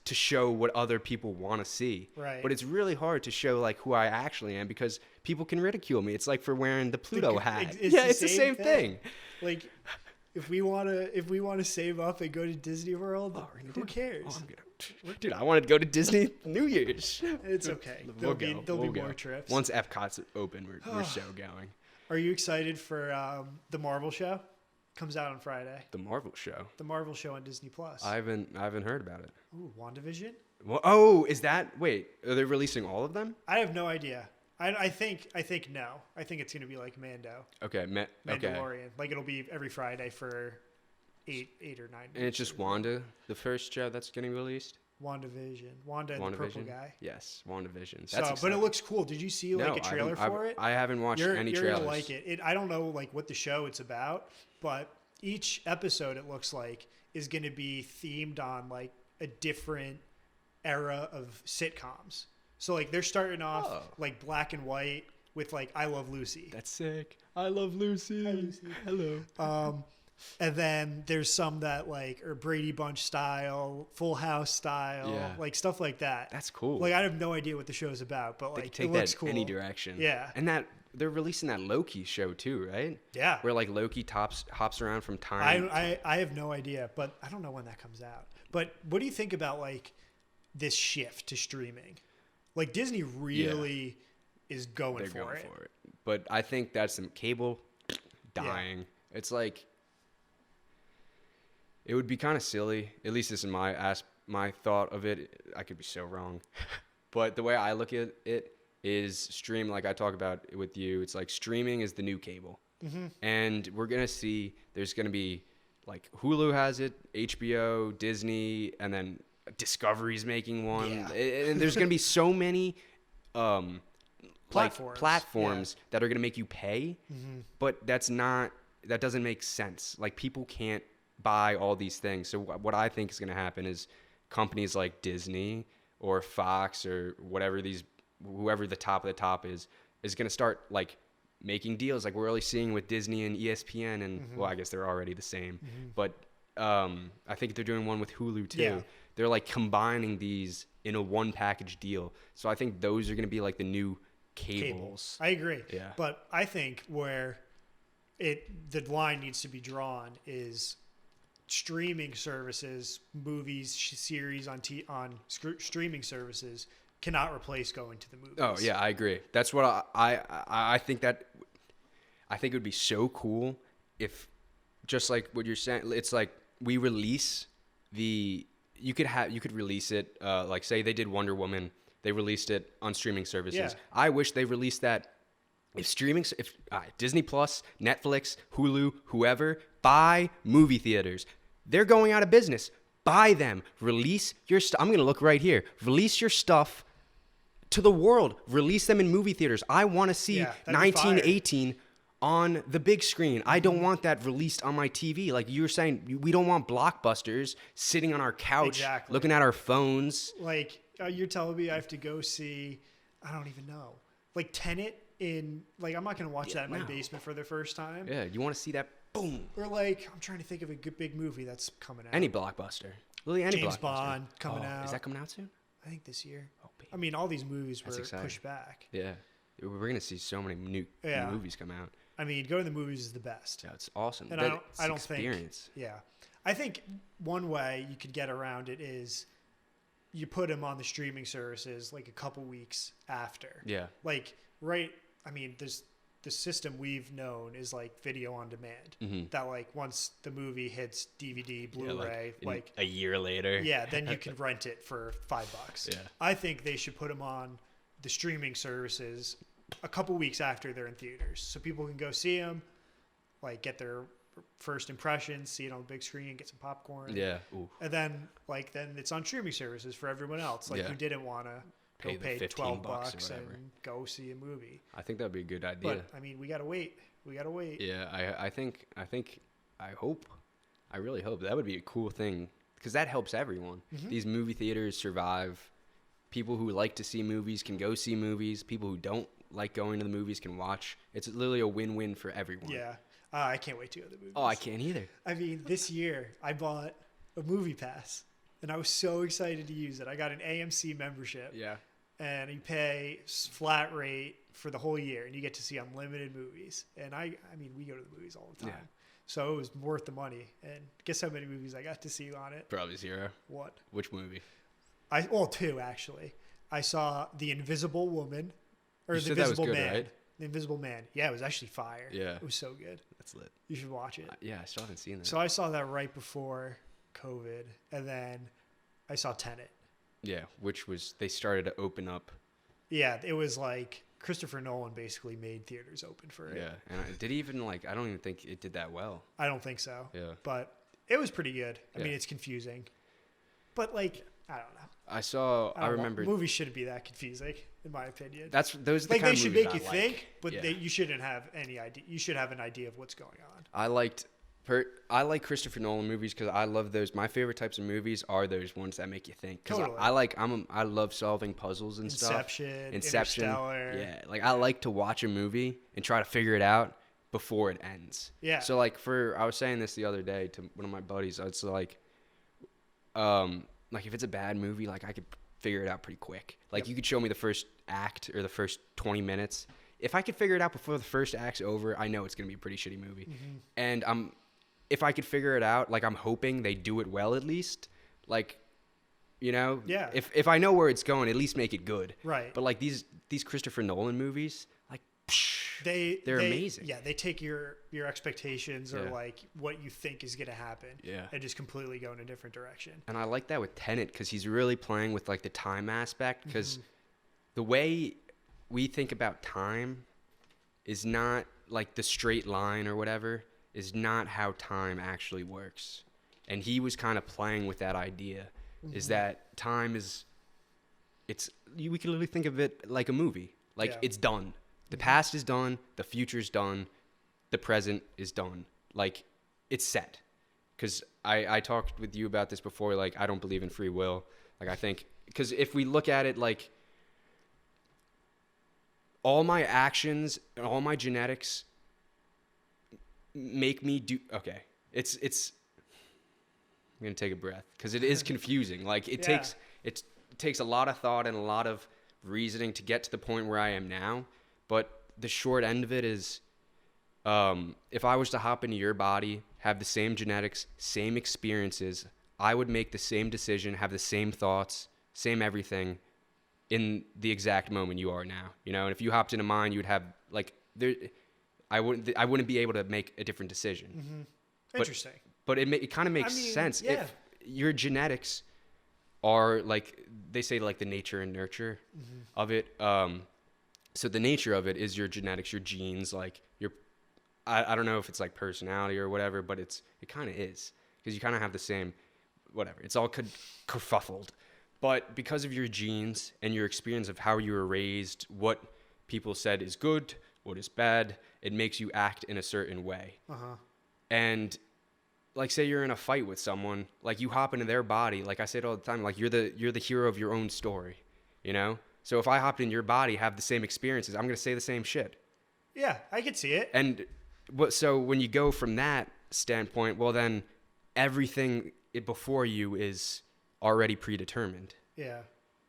to show what other people want to see. Right. But it's really hard to show like who I actually am because people can ridicule me. It's like for wearing the Pluto hat. It's the same thing. Like. If we want to save up and go to Disney World, who cares? Dude, I wanted to go to Disney New Year's. It's okay. There'll be more trips. Once Epcot's open, we're so going. Are you excited for the Marvel show? Comes out on Friday. The Marvel show. The Marvel show on Disney Plus. I haven't heard about it. Ooh, WandaVision? Well, is that? Wait, are they releasing all of them? I have no idea. I think no. I think it's gonna be like Mando. Okay, Mandalorian. Okay. Like it'll be every Friday for 8 or 9. And it's just Wanda, the first show that's getting released. WandaVision. Wanda and the purple guy. Yes, WandaVision. But it looks cool. Did you see like a trailer for it? I haven't watched any trailers. You're gonna like it. I don't know like what the show it's about, but each episode it looks like is gonna be themed on like a different era of sitcoms. So like they're starting off like black and white with like I Love Lucy. That's sick. I love Lucy. Hi, Lucy. Hello. And then there's some that like are Brady Bunch style, Full House style, like stuff like that. That's cool. Like I have no idea what the show's about, but like it looks cool. Any direction. Yeah. And that they're releasing that Loki show too, right? Yeah. Where like Loki hops around from time. I have no idea, but I don't know when that comes out. But what do you think about like this shift to streaming? Like Disney really is going for it. But I think that's some cable dying. Yeah. It's like it would be kind of silly. At least this is my thought of it. I could be so wrong. But the way I look at it is stream, like I talk about it with you, it's like streaming is the new cable. Mm-hmm. And we're going to see there's going to be like Hulu has it, HBO, Disney, and then Discovery's making one, and there's going to be so many platforms that are going to make you pay, but that doesn't make sense. Like people can't buy all these things. So what I think is going to happen is companies like Disney or Fox or whoever the top of the top is going to start like making deals like we're really seeing with Disney and ESPN and well, I guess they're already the same, but I think they're doing one with Hulu too. Yeah. They're like combining these in a one package deal. So I think those are going to be like the new cables. I agree. Yeah. But I think where the line needs to be drawn is streaming services, movies, series on streaming services cannot replace going to the movies. Oh yeah, I agree. That's what I think I think it would be so cool if just like what you're saying, it's like we release you could release it like say they did Wonder Woman, they released it on streaming services. Yeah. I wish they released that if Disney Plus, Netflix, Hulu, whoever buy movie theaters. They're going out of business. Buy them. Release your stuff. I'm going to look right here. Release your stuff to the world. Release them in movie theaters. I want to see 1918 on the big screen. I don't want that released on my TV. Like you were saying, we don't want blockbusters sitting on our couch looking at our phones. Like you're telling me I have to go see, I don't even know, like Tenet in, like I'm not going to watch that in my basement for the first time. Yeah, you want to see that, boom. Or like, I'm trying to think of a good big movie that's coming out. Any blockbuster. James Bond coming out. Is that coming out soon? I think this year. Oh, baby. I mean, all these movies were That's exciting. pushed back. Yeah. We're going to see so many new movies come out. I mean, going to the movies is the best. Yeah, it's awesome. And I don't think. Yeah. I think one way you could get around it is you put them on the streaming services like a couple weeks after. Yeah. Like, right. I mean, the system we've known is like video on demand. Mm-hmm. That like once the movie hits DVD, Blu-ray, like a year later. Yeah, then you can rent it for $5. Yeah. I think they should put them on the streaming services a couple weeks after they're in theaters, so people can go see them, like get their first impressions, see it on the big screen, get some popcorn. Yeah. Ooh. And then it's on streaming services for everyone else. Like who didn't want to go pay $12 and go see a movie. I think that'd be a good idea. But I mean, we gotta wait. Yeah, I hope. I really hope that would be a cool thing because that helps everyone. Mm-hmm. These movie theaters survive. People who like to see movies can go see movies. People who don't like going to the movies can watch. It's literally a win-win for everyone. Yeah. I can't wait to go to the movies. Oh, I can't either. I mean, this year I bought a movie pass, and I was so excited to use it. I got an AMC membership. Yeah. And you pay flat rate for the whole year, and you get to see unlimited movies. And I mean, we go to the movies all the time. Yeah. So it was worth the money. And guess how many movies I got to see on it? Probably 0. What? Which movie? 2, actually. I saw The Invisible Woman. Or The Invisible Man. Right? The Invisible Man. Yeah, it was actually fire. Yeah. It was so good. That's lit. You should watch it. Yeah, I still haven't seen that. So I saw that right before COVID. And then I saw Tenet. Yeah, which was, they started to open up. Yeah, it was like Christopher Nolan basically made theaters open for it. Yeah, and did he even I don't even think it did that well. I don't think so. Yeah. But it was pretty good. I mean, it's confusing. But I don't know. I remember. Movies shouldn't be that confusing, in my opinion. Those are the like kind they of should movies make you I think, but you shouldn't have any idea. You should have an idea of what's going on. I like Christopher Nolan movies because I love those. My favorite types of movies are those ones that make you think. Because totally. I love solving puzzles and Inception, stuff. Interstellar. Yeah, I like to watch a movie and try to figure it out before it ends. Yeah. So I was saying this the other day to one of my buddies. It's like if it's a bad movie, I could figure it out pretty quick. You could show me the first act or the first 20 minutes. If I could figure it out before the first act's over, I know it's gonna be a pretty shitty movie. Mm-hmm. And if I could figure it out, I'm hoping they do it well at least. Yeah. If I know where it's going, at least make it good. Right. But these Christopher Nolan movies, they're amazing. Yeah, they take your expectations or what you think is gonna happen. Yeah. And just completely go in a different direction. And I like that with Tenet because he's really playing with the time aspect because the way we think about time is not the straight line or whatever. Is not how time actually works. And he was kind of playing with that idea, is that time we can literally think of it like a movie. It's done. The past is done, the future's done, the present is done. It's set. Because I talked with you about this before, I don't believe in free will. I think, because if we look at it all my actions and all my genetics make me do it's I'm gonna take a breath because it is confusing. It takes a lot of thought and a lot of reasoning to get to the point where I am now, but the short end of it is if I was to hop into your body, have the same genetics, same experiences, I would make the same decision, have the same thoughts, same everything in the exact moment you are now, and if you hopped into mine, you would have I wouldn't be able to make a different decision. Mm-hmm. Interesting. But it kind of makes sense if your genetics are they say the nature and nurture of it. So the nature of it is your genetics, your genes, your I don't know if it's personality or whatever, but it kind of is because you kind of have the same whatever. It's all kerfuffled. But because of your genes and your experience of how you were raised, what people said is good, what is bad, it makes you act in a certain way. And say you're in a fight with someone, you hop into their body, I say it all the time, you're the hero of your own story, So if I hopped in your body, have the same experiences, I'm going to say the same shit. Yeah, I could see it. And so when you go from that standpoint, well then everything it before you is already predetermined. Yeah.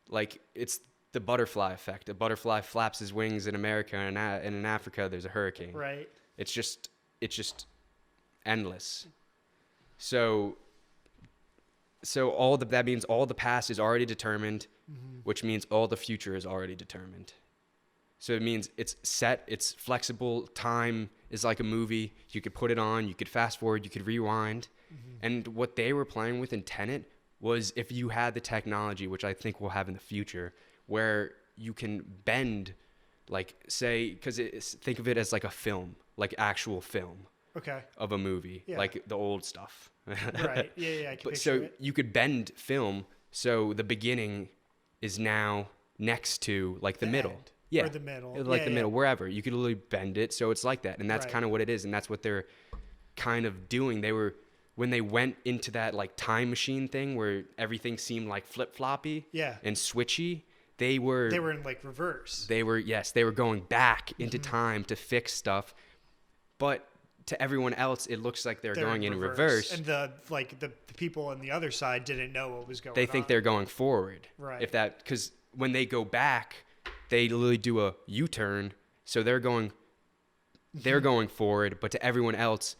Like, it's the butterfly effect. A butterfly flaps his wings in America, and in Africa there's a hurricane. Right. It's just endless. So that means all the past is already determined, which means all the future is already determined. So it means it's set, it's flexible. Time is like a movie. You could put it on, you could fast forward, you could rewind. And what they were playing with in Tenet was, if you had the technology, which I think we'll have in the future, where you can bend, like, say, because think of it as like a film, like actual film. Okay. Of a movie, like the old stuff. Right. Yeah. I can But so you could bend film, so the beginning is now next to like the middle. End. Yeah. Or the middle. Like the middle, wherever. You could literally bend it, so it's like that. And that's Right. kind of what it is, and that's what they're kind of doing. When they went into that like time machine thing where everything seemed like flip-floppy and switchy, they were in like reverse. They were going back into time to fix stuff. But to everyone else, it looks like they're going in reverse. And the people on the other side didn't know what was going on. They think they're going forward. Right. Because when they go back, they literally do a U-turn. So they're going forward, but to everyone else,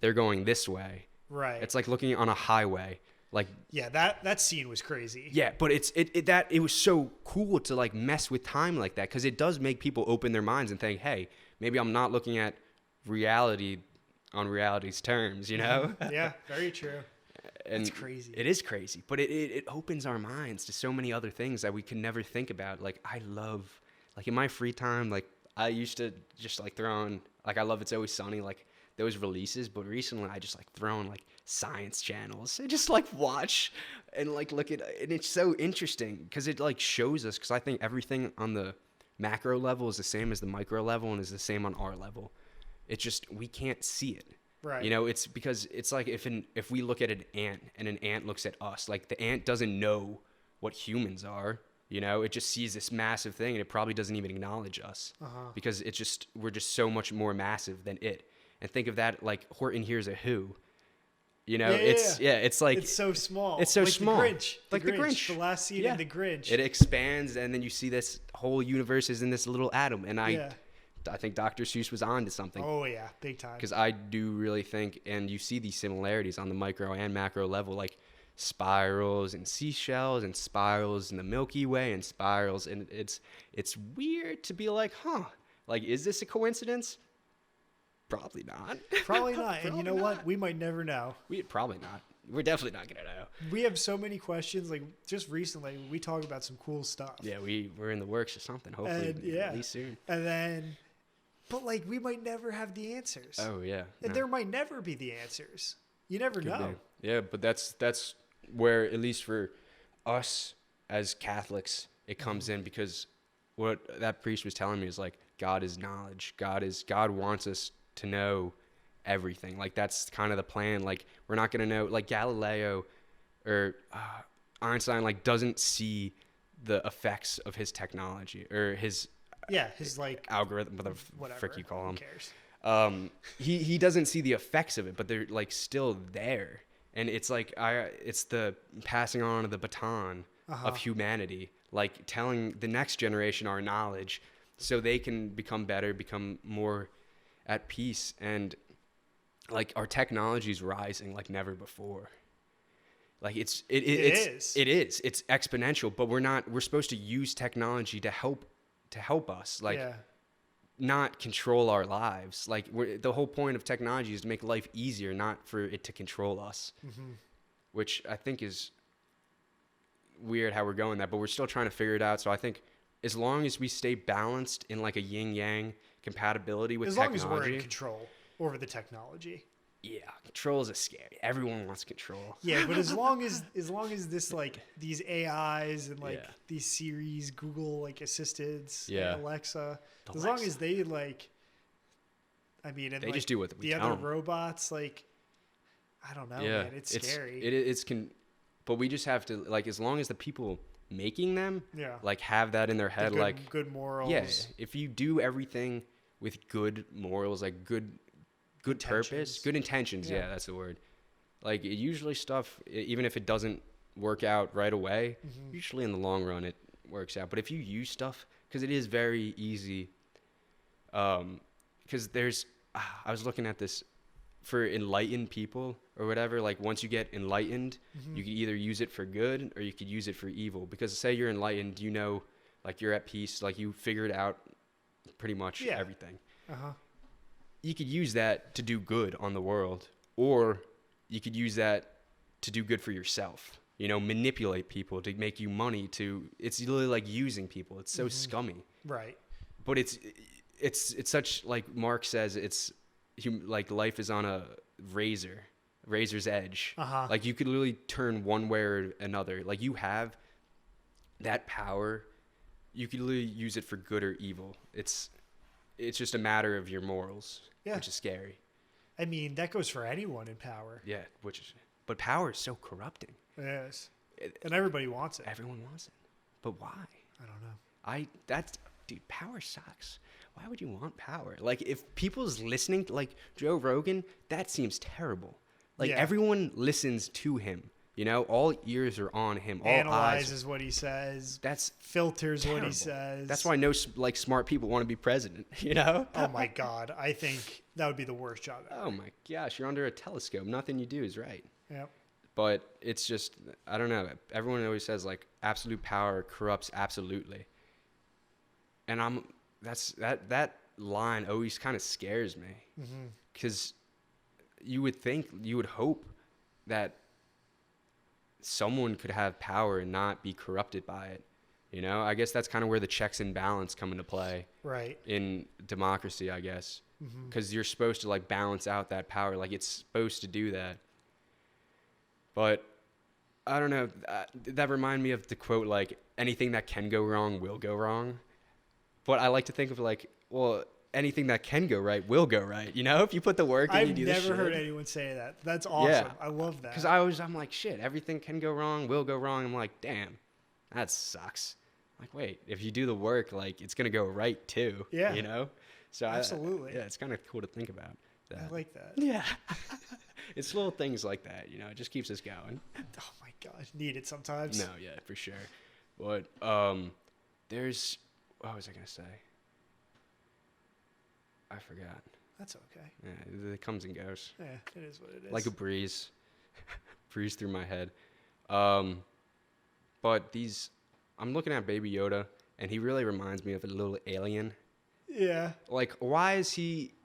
they're going this way. Right. It's like looking on a highway. Like, yeah, that scene was crazy. Yeah, but it was so cool to like mess with time like that, because it does make people open their minds and think, hey, maybe I'm not looking at reality on reality's terms, you know? Yeah, very true. And it's crazy. It is crazy, but it opens our minds to so many other things that we can never think about. Like, I love, like, in my free time, like, I used to just like throw on, like, I love It's Always Sunny, like those releases, but recently I just like throw on like science channels and just like watch and like look at, and it's so interesting because it like shows us, because I think everything on the macro level is the same as the micro level and is the same on our level. It's just, we can't see it. Right. You know, it's because it's like if we look at an ant and an ant looks at us, like the ant doesn't know what humans are, you know, it just sees this massive thing and it probably doesn't even acknowledge us because we're just so much more massive than it. And think of that, like Horton Hears a Who, you know, it's like, it's so small. It's so like small. The Grinch. Like the Grinch. The last scene in The Grinch. It expands and then you see this whole universe is in this little atom. And I think Dr. Seuss was on to something. Oh, yeah. Big time. Because I do really think, and you see these similarities on the micro and macro level, like spirals and seashells and spirals in the Milky Way and spirals. And it's weird to be like, like, is this a coincidence? Probably not. Probably not. And you know what? We might never know. Probably not. We're definitely not going to know. We have so many questions. Like, just recently, we talked about some cool stuff. Yeah, we're in the works or something. Hopefully, at least soon. And then... But, like, we might never have the answers. Oh, yeah. And there might never be the answers. You never know. Yeah, but that's where, at least for us as Catholics, it comes in, because what that priest was telling me is, like, God is knowledge. God wants us to know everything. Like, that's kind of the plan. Like, we're not going to know, like, Galileo or Einstein, like, doesn't see the effects of his technology or his... Yeah, his like algorithm, whatever frick you call him. Who cares? He doesn't see the effects of it, but they're like still there, and it's like it's the passing on of the baton of humanity, like telling the next generation our knowledge, so they can become better, become more at peace, and like our technology is rising like never before. Like it's exponential, but we're supposed to use technology to help us, like not control our lives. Like the whole point of technology is to make life easier, not for it to control us, which I think is weird how we're going that, but we're still trying to figure it out. So I think as long as we stay balanced in like a yin yang compatibility with technology, as long as we're in control over the technology. Yeah, control is scary. Everyone wants control. Yeah, but as long as this, like, these AIs and like these Siris, Google like assistants, Alexa, as long as they like, I mean, and they like, just do what we the tell other them. Robots, like, I don't know, man, it's scary. But we just have to, like, as long as the people making them, like, have that in their head, like good morals. Yeah, if you do everything with good morals, like good purpose, good intentions. Yeah, that's the word. Like usually stuff, even if it doesn't work out right away, usually in the long run it works out. But if you use stuff, because it is very easy, because I was looking at this for enlightened people or whatever. Like once you get enlightened, you could either use it for good or you could use it for evil. Because say you're enlightened, you know, like you're at peace, like you figured out pretty much everything. You could use that to do good on the world, or you could use that to do good for yourself. You know, manipulate people to make you money. It's literally like using people. It's so scummy. Right. But it's such, like Mark says, it's like life is on a razor's edge. Like you could literally turn one way or another. Like you have that power. You could literally use it for good or evil. It's just a matter of your morals, which is scary. I mean, that goes for anyone in power. Yeah, but power is so corrupting. Yes. And everybody wants it. Everyone wants it. But why? I don't know. Dude, power sucks. Why would you want power? Like, if people's listening, like Joe Rogan, that seems terrible. Like, everyone listens to him. You know, all ears are on him. All analyzes eyes. What he says. That's filters terrible. What he says. That's why no like smart people want to be president. You know? Oh my God, I think that would be the worst job ever. Oh my gosh, you're under a telescope. Nothing you do is right. Yep. But it's just, I don't know. Everyone always says like absolute power corrupts absolutely, and that line always kind of scares me because you would hope that someone could have power and not be corrupted by it. You know, I guess that's kind of where the checks and balance come into play. Right. In democracy, I guess, because you're supposed to like balance out that power. Like it's supposed to do that. But I don't know. That reminded me of the quote, like anything that can go wrong will go wrong. But I like to think of like, well, anything that can go right will go right. You know, if you put the work in, you do the shit. I've never heard anyone say that. That's awesome. Yeah. I love that. Because I'm like, shit, everything can go wrong, will go wrong. I'm like, damn, that sucks. I'm like, wait, if you do the work, like it's going to go right too. Yeah. You know? So absolutely. It's kind of cool to think about that. I like that. Yeah. It's little things like that, you know, it just keeps us going. Oh my God. Need it sometimes. No, yeah, for sure. But there's, what was I going to say? I forgot. That's okay. Yeah, it comes and goes. Yeah, it is what it is. Like a breeze. Breeze through my head. But I'm looking at Baby Yoda, and he really reminds me of a little alien. Yeah. Like, why is he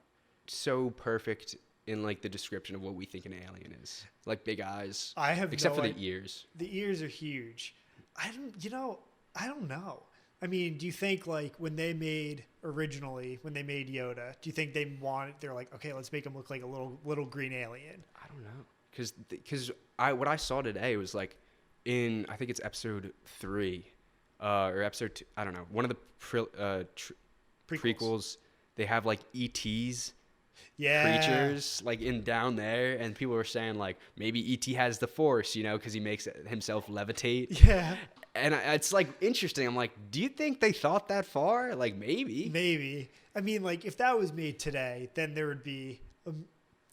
so perfect in, like, the description of what we think an alien is? Like, big eyes. Except for the ears. The ears are huge. I don't know. I mean, do you think like when they made Yoda, do you think they're like, okay, let's make him look like a little green alien? I don't know. Because what I saw today was like I think it's episode 3 or episode 2. I don't know. One of the prequels, they have like ETs. Creatures like in down there, and people were saying like maybe ET has the Force, you know, because he makes himself levitate. Yeah. And it's like interesting. I'm like, do you think they thought that far? Like maybe. Maybe. I mean, like if that was made today, then there would be,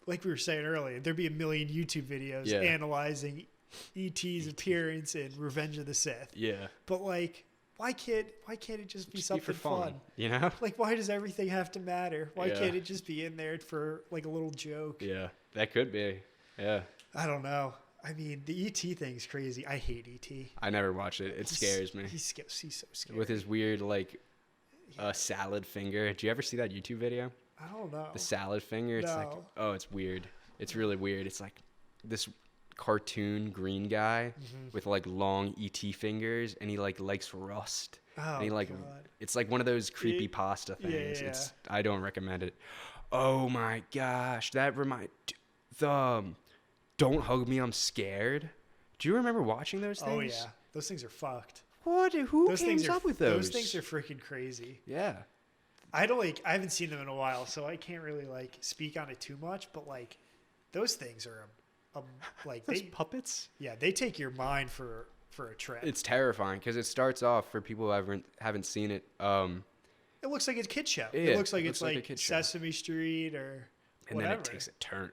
like we were saying earlier, there'd be a million YouTube videos analyzing ET's appearance in Revenge of the Sith. Yeah. But like, why can't it just be something fun? You know? Like, why does everything have to matter? Why can't it just be in there for like a little joke? Yeah, that could be. Yeah. I don't know. I mean, the ET thing's crazy. I hate ET. I never watched it. It scares me. He's so scary. With his weird, like, salad finger. Did you ever see that YouTube video? I don't know. The salad finger? It's like, oh, it's weird. It's really weird. It's like this cartoon green guy with, like, long ET fingers, and he, like, likes rust. Oh, and he, like, God. It's like one of those creepy pasta things. Yeah. I don't recommend it. Oh, my gosh. Don't Hug Me, I'm Scared. Do you remember watching those things? Oh, yeah. Those things are fucked. What? Who came up with those? Those things are freaking crazy. Yeah. I haven't seen them in a while, so I can't really, like, speak on it too much, but, like, those things are, those puppets? Yeah, they take your mind for a trip. It's terrifying, because it starts off, for people who haven't seen it, it looks like a kid show. Yeah, it looks like it's like a kid Sesame Street or and whatever. then it takes a turn.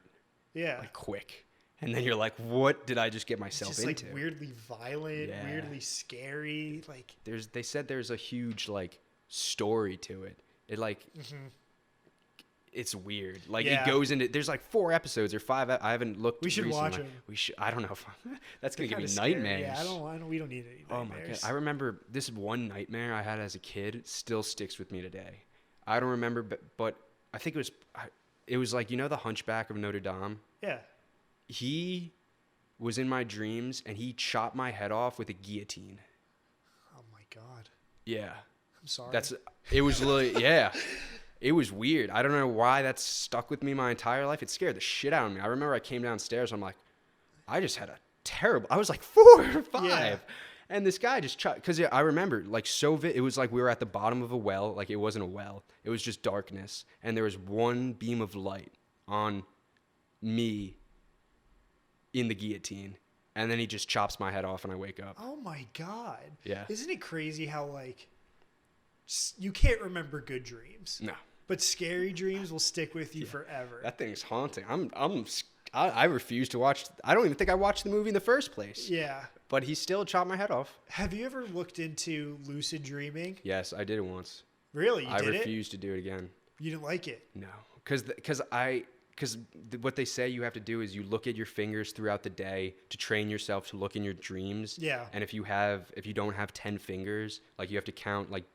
Yeah. Like, quick. And then you're like, what did I just get myself just into? like weirdly violent, weirdly scary. Like they said there's a huge like story to it. It like it's weird. Like it goes into there's like 4 episodes or 5. I haven't looked. We should recently. watch them. We should. I don't know if that's gonna give me scary. nightmares. Yeah, I don't. We don't need any nightmares. Oh my god! I remember this one nightmare I had as a kid still sticks with me today. I don't remember, but I think it was like, you know, the Hunchback of Notre Dame. Yeah. He was in my dreams and he chopped my head off with a guillotine. Oh my god. Yeah. I'm sorry. It was literally, yeah. It was weird. I don't know why that's stuck with me my entire life. It scared the shit out of me. I remember I came downstairs. I'm like, I just had a terrible. I was like 4 or 5. Yeah. And this guy just chopped. Because I remember, like, it was like we were at the bottom of a well. Like, it wasn't a well. It was just darkness. And there was one beam of light on me in the guillotine. And then he just chops my head off and I wake up. Oh my god. Yeah. Isn't it crazy how, like, you can't remember good dreams? No. But scary dreams will stick with you forever. That thing's haunting. I refuse to watch. I don't even think I watched the movie in the first place. Yeah. But he still chopped my head off. Have you ever looked into lucid dreaming? Yes, I did it once. Really? I refused to do it again. You didn't like it? No. Because what they say you have to do is you look at your fingers throughout the day to train yourself to look in your dreams. Yeah. And if you don't have 10 fingers, like you have to count, like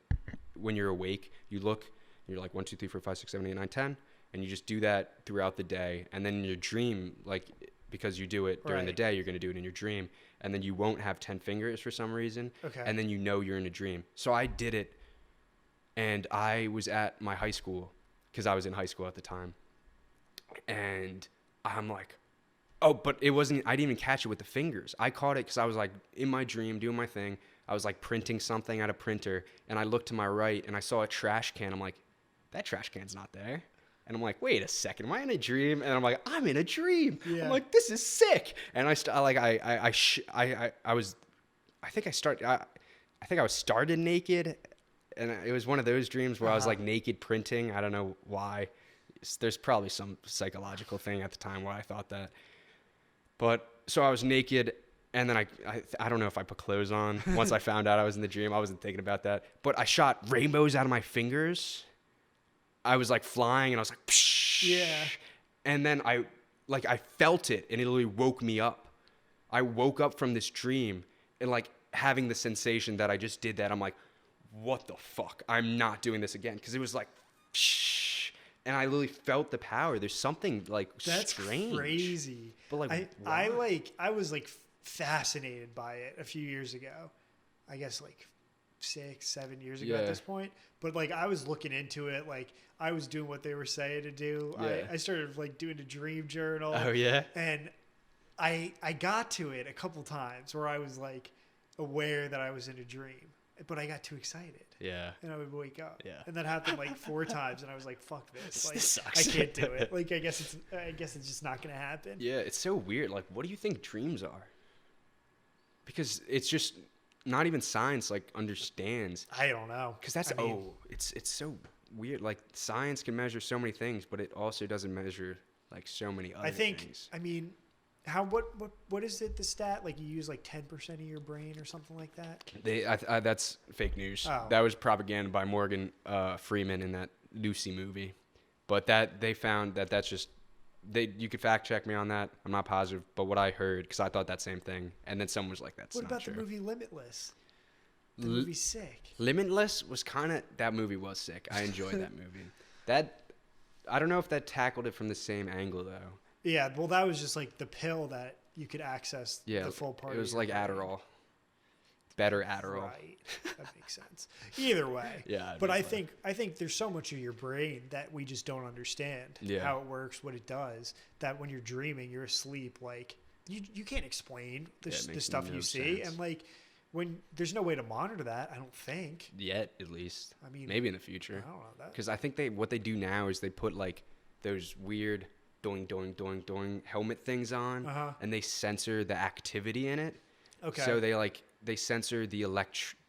when you're awake, you look, and you're like 1, 2, 3, 4, 5, 6, 7, 8, 9, 10. And you just do that throughout the day. And then in your dream, like, because you do it during the day, you're going to do it in your dream. And then you won't have 10 fingers for some reason. Okay. And then you know you're in a dream. So I did it. And I was at my high school, because I was in high school at the time. And I'm like, oh, but it wasn't, I didn't even catch it with the fingers. I caught it because I was like in my dream doing my thing. I was like printing something at a printer. And I looked to my right and I saw a trash can. I'm like, that trash can's not there. And I'm like, wait a second, am I in a dream? And I'm like, I'm in a dream. Yeah. I'm like, this is sick. And I was started naked, and it was one of those dreams where I was like naked printing. I don't know why. There's probably some psychological thing at the time where I thought that. But so I was naked, and then I don't know if I put clothes on. Once I found out I was in the dream, I wasn't thinking about that. But I shot rainbows out of my fingers. I was like flying and I was like, psh. Yeah. And then I felt it and it literally woke me up. I woke up from this dream and like having the sensation that I just did that. I'm like, what the fuck? I'm not doing this again. Cause it was like, psh. And I literally felt the power. There's something like that's strange. Crazy. But like, I was like fascinated by it a few years ago. I guess like 6, 7 years ago at this point. But like I was looking into it, like I was doing what they were saying to do. Yeah. I started like doing a dream journal. Oh yeah. And I got to it a couple times where I was like aware that I was in a dream, but I got too excited. Yeah. And I would wake up. Yeah. And that happened like 4 times, and I was like, "Fuck this! Like, this sucks. I can't do it. Like, I guess it's just not gonna happen." Yeah, it's so weird. Like, what do you think dreams are? Because it's just not even science like understands. I don't know. Because it's so weird. Like science can measure so many things, but it also doesn't measure like so many other things. I mean, what is it? The stat like you use like 10% of your brain or something like that. That's fake news. Oh. That was propaganda by Morgan Freeman in that Lucy movie. But that they found that's just you could fact check me on that. I'm not positive, but what I heard, because I thought that same thing, and then someone was like, "That's what not true." What about the movie Limitless? The movie's sick. Limitless was that movie was sick. I enjoyed that movie. I don't know if that tackled it from the same angle though. Yeah, well, that was just like the pill that you could access the full part. It was like Adderall. Better Adderall. Right. That makes sense. Either way. Yeah. But I think there's so much of your brain that we just don't understand how it works, what it does, that when you're dreaming, you're asleep, like you can't explain the stuff you see. And like when there's no way to monitor that, I don't think. Yet, at least. I mean, maybe in the future. I don't know that. Because I think what they do now is they put like those weird doing helmet things on, and they censor the activity in it. Okay. So they censor the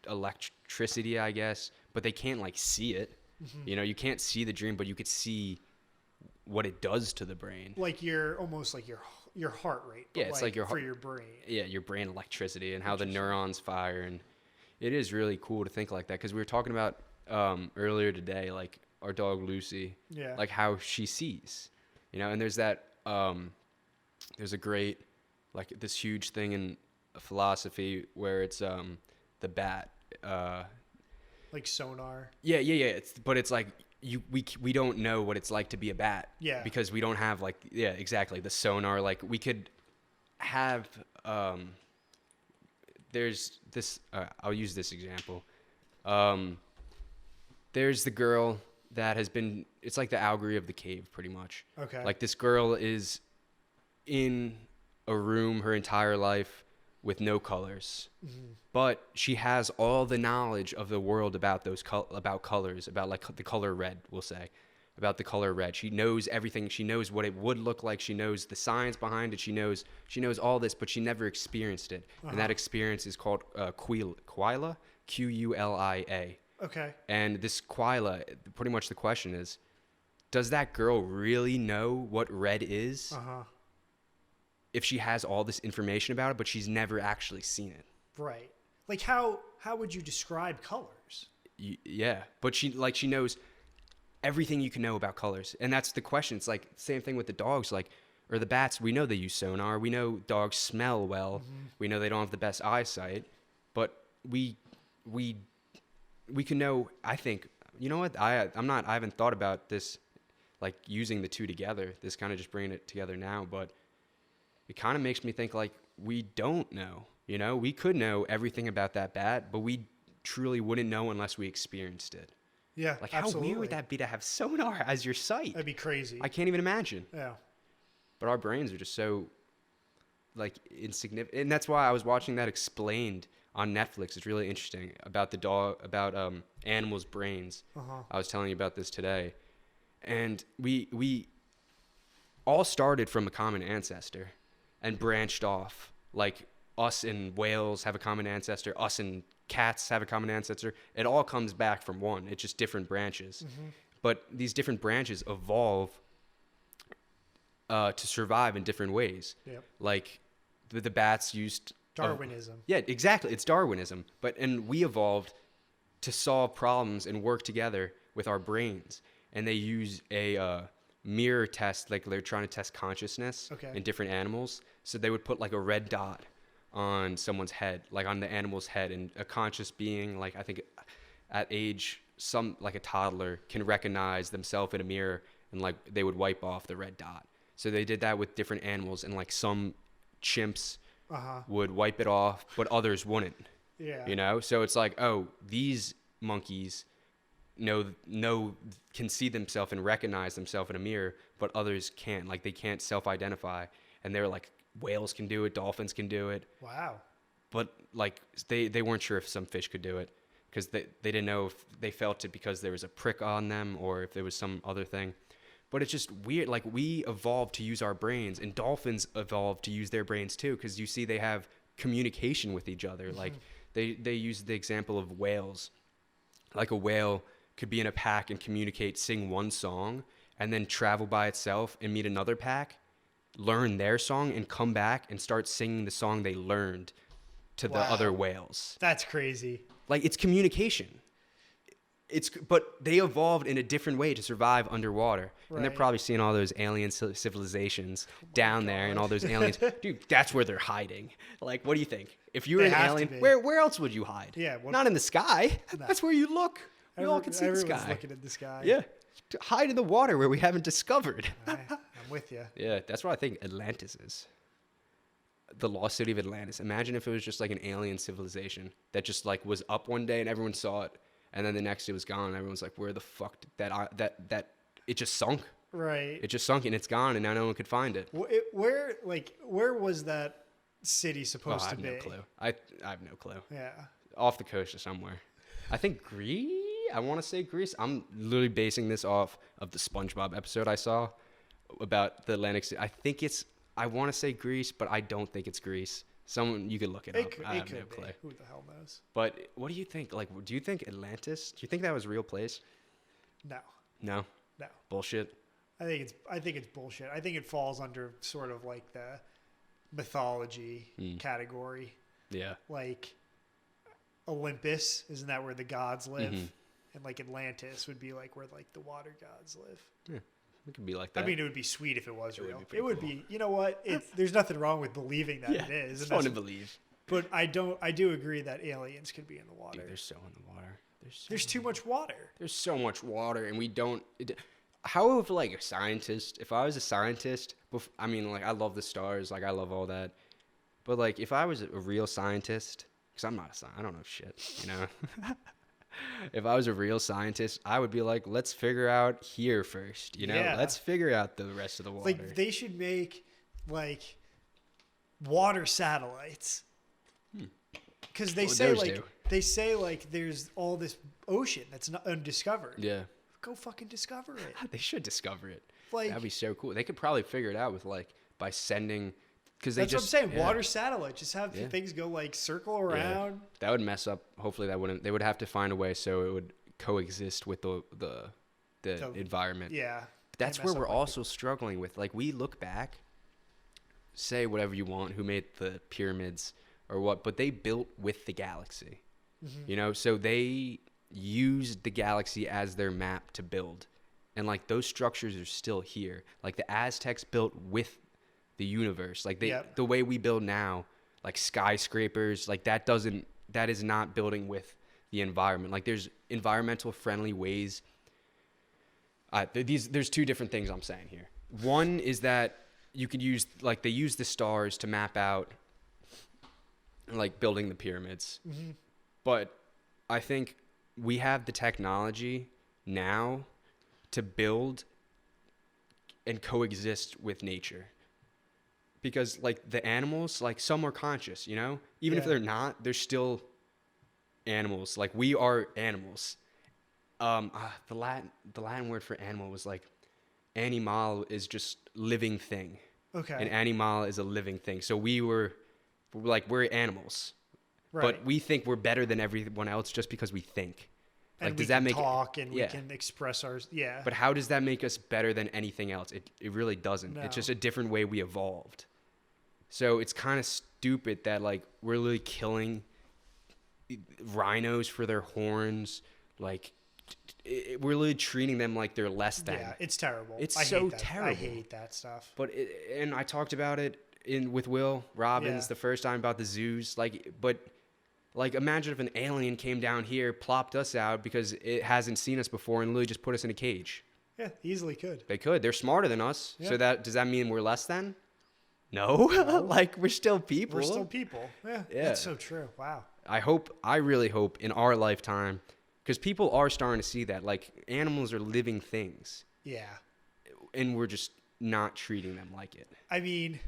electricity, I guess, but they can't like see it. Mm-hmm. You know, you can't see the dream, but you could see what it does to the brain. Like you're almost like your heart rate. Yeah, it's like your for your brain. Yeah, your brain electricity and how the neurons fire, and it is really cool to think like that because we were talking about earlier today, like our dog Lucy, like how she sees, and there's that there's a great like this huge thing in philosophy where it's the bat. Like sonar. Yeah. It's like we don't know what it's like to be a bat. Yeah. Because we don't have like exactly the sonar. Like we could have there's this. I'll use this example. There's the girl that has been. It's like the Augury of the cave, pretty much. Okay. Like this girl is in a room her entire life with no colors, but she has all the knowledge of the world about those about colors, about like the color red, we'll say, about the color red. She knows everything. She knows what it would look like. She knows the science behind it. She knows all this, but she never experienced it. And that experience is called Quila, Qulia. Okay. And this Quila, pretty much the question is, does that girl really know what red is? If she has all this information about it, but she's never actually seen it. Right. Like how would you describe colors? Yeah, but she knows everything you can know about colors, and that's the question. It's like same thing with the dogs, like or the bats. We know they use sonar. We know dogs smell well. We know they don't have the best eyesight, but we can know. I think what I haven't thought about this, like using the two together. This kind of just bringing it together now, but. It kind of makes me think like we don't know, we could know everything about that bat, but we truly wouldn't know unless we experienced it. Yeah, like how weird would that be to have sonar as your sight? That'd be crazy. I can't even imagine. Yeah. But our brains are just so like insignificant. And that's why I was watching that explained on Netflix. It's really interesting about the dog, about animals' brains. I was telling you about this today. And we all started from a common ancestor. And branched off, like us and whales have a common ancestor, us and cats have a common ancestor. It all comes back from one. It's just different branches. But these different branches evolve to survive in different ways. Yep. Like the bats used... Darwinism. Yeah, exactly. It's Darwinism. And we evolved to solve problems and work together with our brains. And they use a... mirror test, like they're trying to test consciousness in different animals. So they would put like a red dot on someone's head, like on the animal's head, and a conscious being, like I think at age like a toddler can recognize themselves in a mirror, and like they would wipe off the red dot. So they did that with different animals, and like some chimps would wipe it off, but others wouldn't. Yeah. So it's like, oh, these monkeys can see themselves and recognize themselves in a mirror, but others can't. Like they can't self-identify, and they're like whales can do it, dolphins can do it. Wow. But like they weren't sure if some fish could do it because they didn't know if they felt it because there was a prick on them or if there was some other thing. But it's just weird. Like we evolved to use our brains, and dolphins evolved to use their brains too, because you see they have communication with each other. Like they use the example of whales. Like a whale could be in a pack and communicate, sing one song, and then travel by itself and meet another pack, learn their song, and come back and start singing the song they learned to the other whales. That's crazy. Like it's communication. But they evolved in a different way to survive underwater. Right. And they're probably seeing all those alien civilizations down there and all those aliens. Dude, that's where they're hiding. Like, what do you think? If you're an alien, where else would you hide? Yeah, not in the sky. No. That's where you look. We all can see the sky. Everyone's looking at the sky. Yeah. Hide in the water where we haven't discovered. I'm with you. Yeah, that's what I think Atlantis is. The lost city of Atlantis. Imagine if it was just like an alien civilization that just like was up one day and everyone saw it, and then the next day it was gone. And everyone's like, "Where the fuck did that it just sunk?" Right. It just sunk and it's gone, and now no one could find it. Where was that city supposed to be? I have no clue. I have no clue. Yeah. Off the coast or somewhere. I think Greece. I want to say Greece. I'm literally basing this off of the SpongeBob episode I saw about the Atlantic City. I think I want to say Greece, but I don't think it's Greece. Someone, you could look it up. I have no clue. Who the hell knows? But what do you think? Like, do you think Atlantis? Do you think that was a real place? No. No. No. Bullshit. I think it's bullshit. I think it falls under sort of like the mythology category. Yeah. Like Olympus, isn't that where the gods live? Mm-hmm. And like Atlantis would be like where like the water gods live. Yeah. It could be like that. I mean, it would be sweet if it was real. It would be. You know what? There's nothing wrong with believing that it is. It's fun to believe. But I do agree that aliens could be in the water. Dude, they're so in the water. There's too much water. There's so much water, and we don't. How if like a scientist? If I was a scientist, I mean, like I love the stars, like I love all that. But like, if I was a real scientist, because I'm not a scientist, I don't know shit, you know. If I was a real scientist, I would be like, let's figure out here first, you know. Yeah. Let's figure out the rest of the water. Like they should make like water satellites. Because they say like there's all this ocean that's not undiscovered. Yeah. Go fucking discover it. They should discover it. Like, that'd be so cool. They could probably figure it out with like by sending. Because that's what I'm saying. Yeah. Water satellite. Just have things go like circle around. Yeah. That would mess up. Hopefully that wouldn't. They would have to find a way so it would coexist with the environment. Yeah. But that's where we're also struggling with. Like we look back, say whatever you want, who made the pyramids or what, but they built with the galaxy. Mm-hmm. You know, so they used the galaxy as their map to build. And like those structures are still here. Like the Aztecs built with the universe. Like the way we build now, like skyscrapers, like that is not building with the environment. Like there's environmental friendly ways. There's two different things I'm saying here. One is that you could use, like they use the stars to map out like building the pyramids. Mm-hmm. But I think we have the technology now to build and coexist with nature. Because like the animals, like some are conscious, you know, even if they're not, they're still animals. Like we are animals. The Latin word for animal was like animal is just living thing. Okay. And animal is a living thing. So we're animals, right. But we think we're better than everyone else just because we think. And like, does that make talk and we can express ours? Yeah. But how does that make us better than anything else? It really doesn't. No. It's just a different way we evolved. So it's kind of stupid that like we're literally killing rhinos for their horns. Like we're literally treating them like they're less than. Yeah, it's terrible. It's so terrible. I hate that stuff. But and I talked about it with Will Robbins the first time about the zoos. Like imagine if an alien came down here, plopped us out because it hasn't seen us before, and literally just put us in a cage. Yeah, easily could. They could. They're smarter than us. Yeah. So does that mean we're less than? No. Like we're still people. We're still people. Yeah. That's so true. Wow. I really hope in our lifetime, because people are starting to see that like animals are living things. Yeah. And we're just not treating them like it. I mean,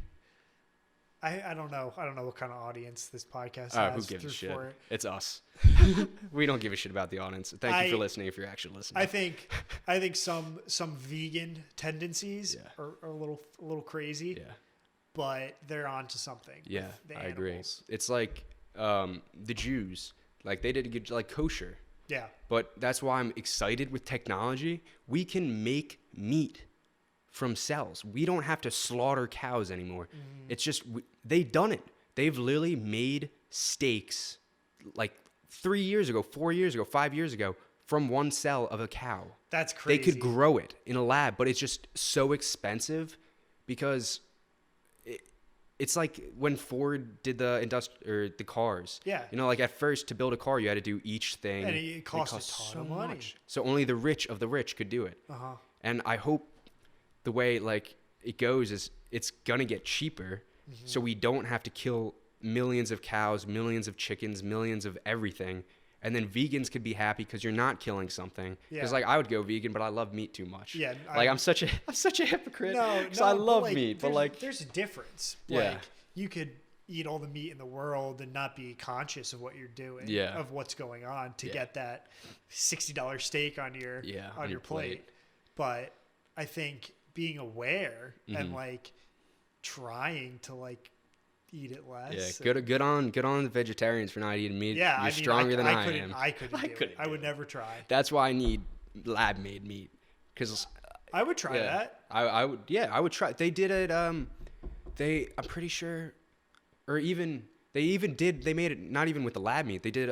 I don't know. I don't know what kind of audience this podcast has. Who gives a shit? It's us. We don't give a shit about the audience. Thank you for listening if you're actually listening. I think some vegan tendencies are a little crazy. Yeah. But they're onto something. Yeah, I agree. It's like the Jews. Like they did get like kosher. Yeah. But that's why I'm excited with technology. We can make meat from cells. We don't have to slaughter cows anymore. Mm. It's just they've done it. They've literally made steaks like 3 years ago, 4 years ago, 5 years ago from one cell of a cow. That's crazy. They could grow it in a lab, but it's just so expensive because it's like when Ford did the cars. Yeah. You know, like at first to build a car, you had to do each thing. And it cost a ton of money. So only the rich of the rich could do it. Uh-huh. And I hope the way like it goes is it's gonna get cheaper, so we don't have to kill millions of cows, millions of chickens, millions of everything. And then vegans could be happy because you're not killing something. Because like I would go vegan, but I love meat too much. Yeah, like I'm such a hypocrite. Because I love meat, but like there's a difference. Yeah, like you could eat all the meat in the world and not be conscious of what you're doing. Yeah. Of what's going on to get that $60 steak on your plate. But I think being aware and like trying to like eat it less. Yeah, good on the vegetarians for not eating meat. Yeah, you're stronger than I am. I couldn't. I would never try. That's why I need lab-made meat, because I would try that. I would. Yeah, I would try. They did it. I'm pretty sure, or even they made it not even with the lab meat. They did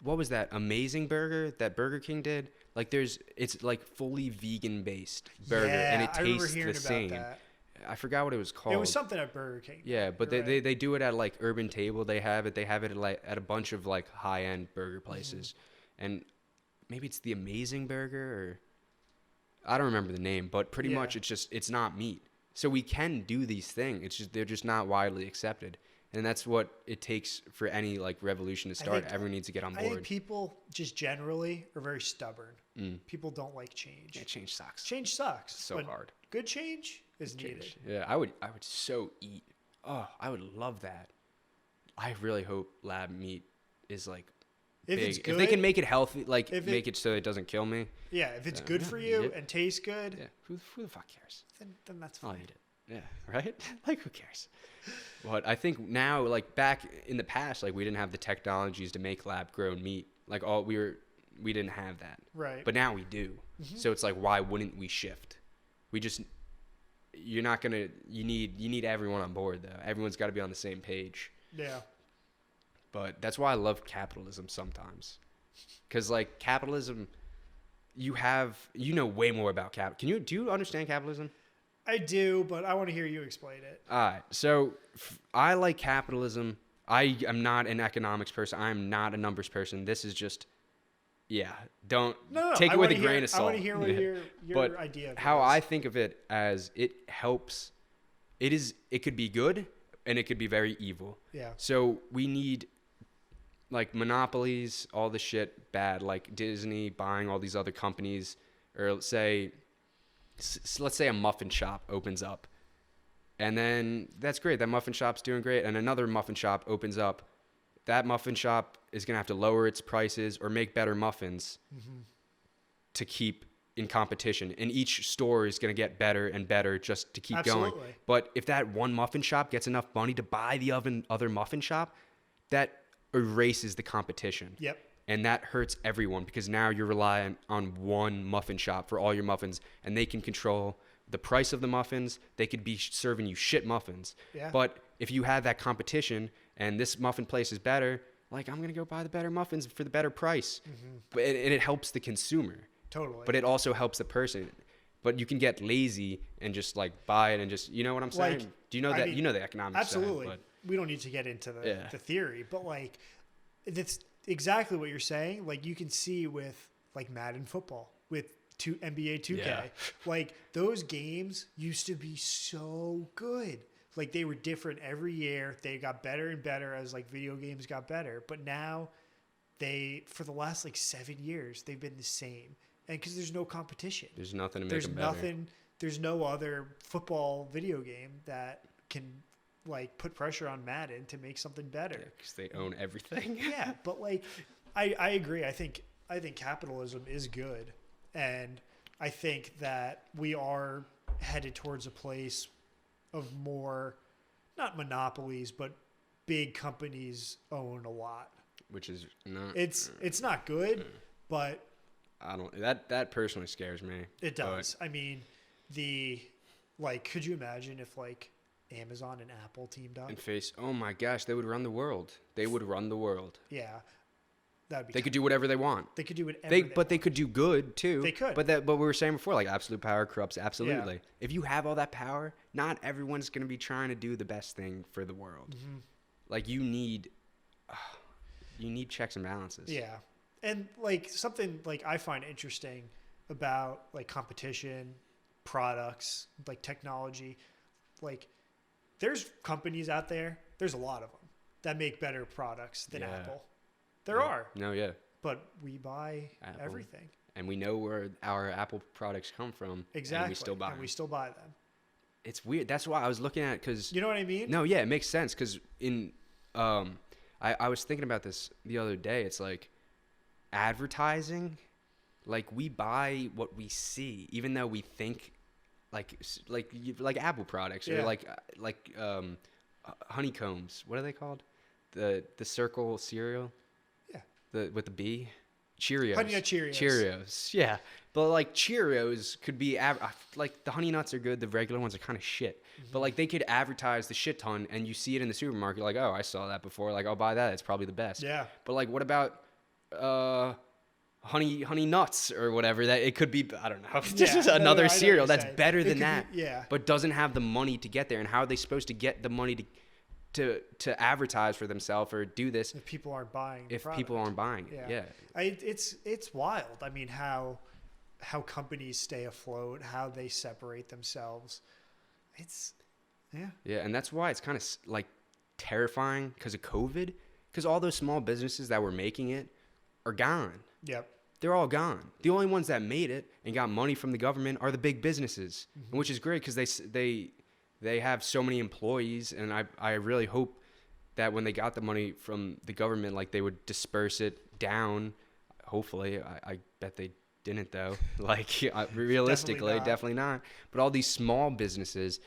what was that amazing burger that Burger King did? Like it's like fully vegan based burger, and it tastes the same. That. I forgot what it was called. It was something at Burger King. Yeah, but they do it at like Urban Table. They have it at like at a bunch of like high end burger places, and maybe it's the Amazing Burger, or I don't remember the name. But pretty much it's not meat. So we can do these things. It's just they're just not widely accepted. And that's what it takes for any like revolution to start. Everyone needs to get on board. I think people just generally are very stubborn. People don't like change. Yeah, change sucks. Change sucks. It's so hard. Good change is needed. Yeah, I would so eat. Oh, I would love that. I really hope lab meat is like if big. It's good, if they can make it healthy, like make it so it doesn't kill me. Yeah, if it's good for you and tastes good. Yeah, who the fuck cares? Then that's fine. I'll eat it. Yeah, right? Like, who cares? But I think now, like, back in the past, like, we didn't have the technologies to make lab-grown meat. Like, we didn't have that. Right. But now we do. Mm-hmm. So it's like, why wouldn't we shift? You're not going to, you need everyone on board, though. Everyone's got to be on the same page. Yeah. But that's why I love capitalism sometimes. Because, like, capitalism, you know way more about capitalism. Do you understand capitalism? I do, but I want to hear you explain it. All right. So I like capitalism. I am not an economics person. I am not a numbers person. This is just, don't take it with a grain of salt. I want to hear what your idea of how I think of it as it helps. It could be good and it could be very evil. Yeah. So we need like monopolies, all the shit bad, like Disney buying all these other companies, or let's say a muffin shop opens up, and then that's great. That muffin shop's doing great, and another muffin shop opens up. That muffin shop is going to have to lower its prices or make better muffins to keep in competition, and each store is going to get better and better just to keep going. But if that one muffin shop gets enough money to buy the other muffin shop, that erases the competition. Yep. And that hurts everyone, because now you're relying on one muffin shop for all your muffins, and they can control the price of the muffins. They could be serving you shit muffins. Yeah. But if you have that competition and this muffin place is better, like, I'm going to go buy the better muffins for the better price. And it helps the consumer. Totally. But it also helps the person. But you can get lazy and just like buy it and just, you know what I'm saying? Like, do you know that? You know the economics. Absolutely. Side, we don't need to get into the theory, but like, that's exactly what you're saying. Like, you can see with like Madden football, with NBA 2K. Yeah. Like, those games used to be so good. Like, they were different every year. They got better and better as like video games got better. But now for the last like 7 years, they've been the same. And because there's no competition. There's nothing to make them better. There's no other football video game that can like put pressure on Madden to make something better. Yeah, because they own everything. Yeah, but like, I agree. I think capitalism is good, and I think that we are headed towards a place of more, not monopolies, but big companies own a lot. Which is not. It's not good, but I don't. That personally scares me. It does. I mean, could you imagine if like Amazon and Apple teamed up? And oh my gosh, they would run the world. They would run the world. Yeah. That'd be They could do whatever they want. They could do whatever But they could do good too. They could. But we were saying before, like, absolute power corrupts absolutely. Yeah. If you have all that power, not everyone's going to be trying to do the best thing for the world. Like, you need checks and balances. Yeah. And like, something like I find interesting about like competition, products, like technology, like there's companies out there, there's a lot of them that make better products than Apple. There are. No, yeah. But we buy Apple. Everything. And we know where our Apple products come from. Exactly. And we still buy them. It's weird. That's why I was looking at, because... You know what I mean? No, yeah, it makes sense, because I was thinking about this the other day. It's like advertising, like we buy what we see, even though we think like Apple products or like honeycombs. What are they called? The circle cereal. Yeah. With the bee. Cheerios. Honey Nut Cheerios. Cheerios. Yeah. But like Cheerios could be like the Honey Nuts are good, the regular ones are kind of shit. But like they could advertise the shit ton and you see it in the supermarket like, "Oh, I saw that before. Like I'll buy that. It's probably the best." Yeah. But like what about honey nuts or whatever that it could be, I don't know. This is another cereal that's better than that. But doesn't have the money to get there, and how are they supposed to get the money to advertise for themselves or do this if people aren't buying it? Yeah. It's wild. I mean, how companies stay afloat, how they separate themselves. Yeah, and that's why it's kind of like terrifying because of COVID, because all those small businesses that were making it are gone. Yep. They're all gone. The only ones that made it and got money from the government are the big businesses, which is great because they have so many employees, and I really hope that when they got the money from the government, like they would disperse it down. Hopefully, I bet they didn't though. Like realistically, definitely not. But all these small businesses,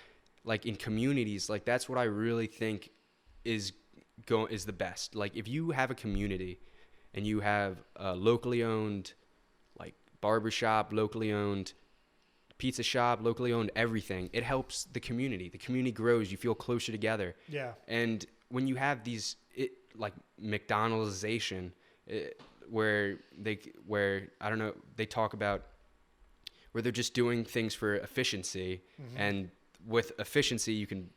like in communities, like that's what I really think is the best. Like if you have a community and you have a locally owned like barbershop, locally owned pizza shop, locally owned everything, it helps the community. The community grows. You feel closer together. Yeah. And when you have these like McDonald'sization, where I don't know, they talk about where they're just doing things for efficiency, and with efficiency you can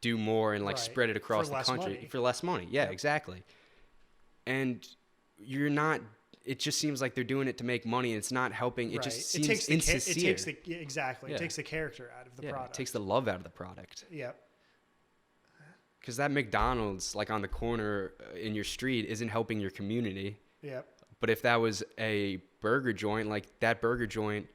do more and like spread it across the country for less money. Yeah, exactly. And you're not. It just seems like they're doing it to make money, and it's not helping. It just seems insincere. It takes the character out of the product. It takes the love out of the product. Yep. Because that McDonald's, like on the corner in your street, isn't helping your community. Yep. But if that was a burger joint, like that burger joint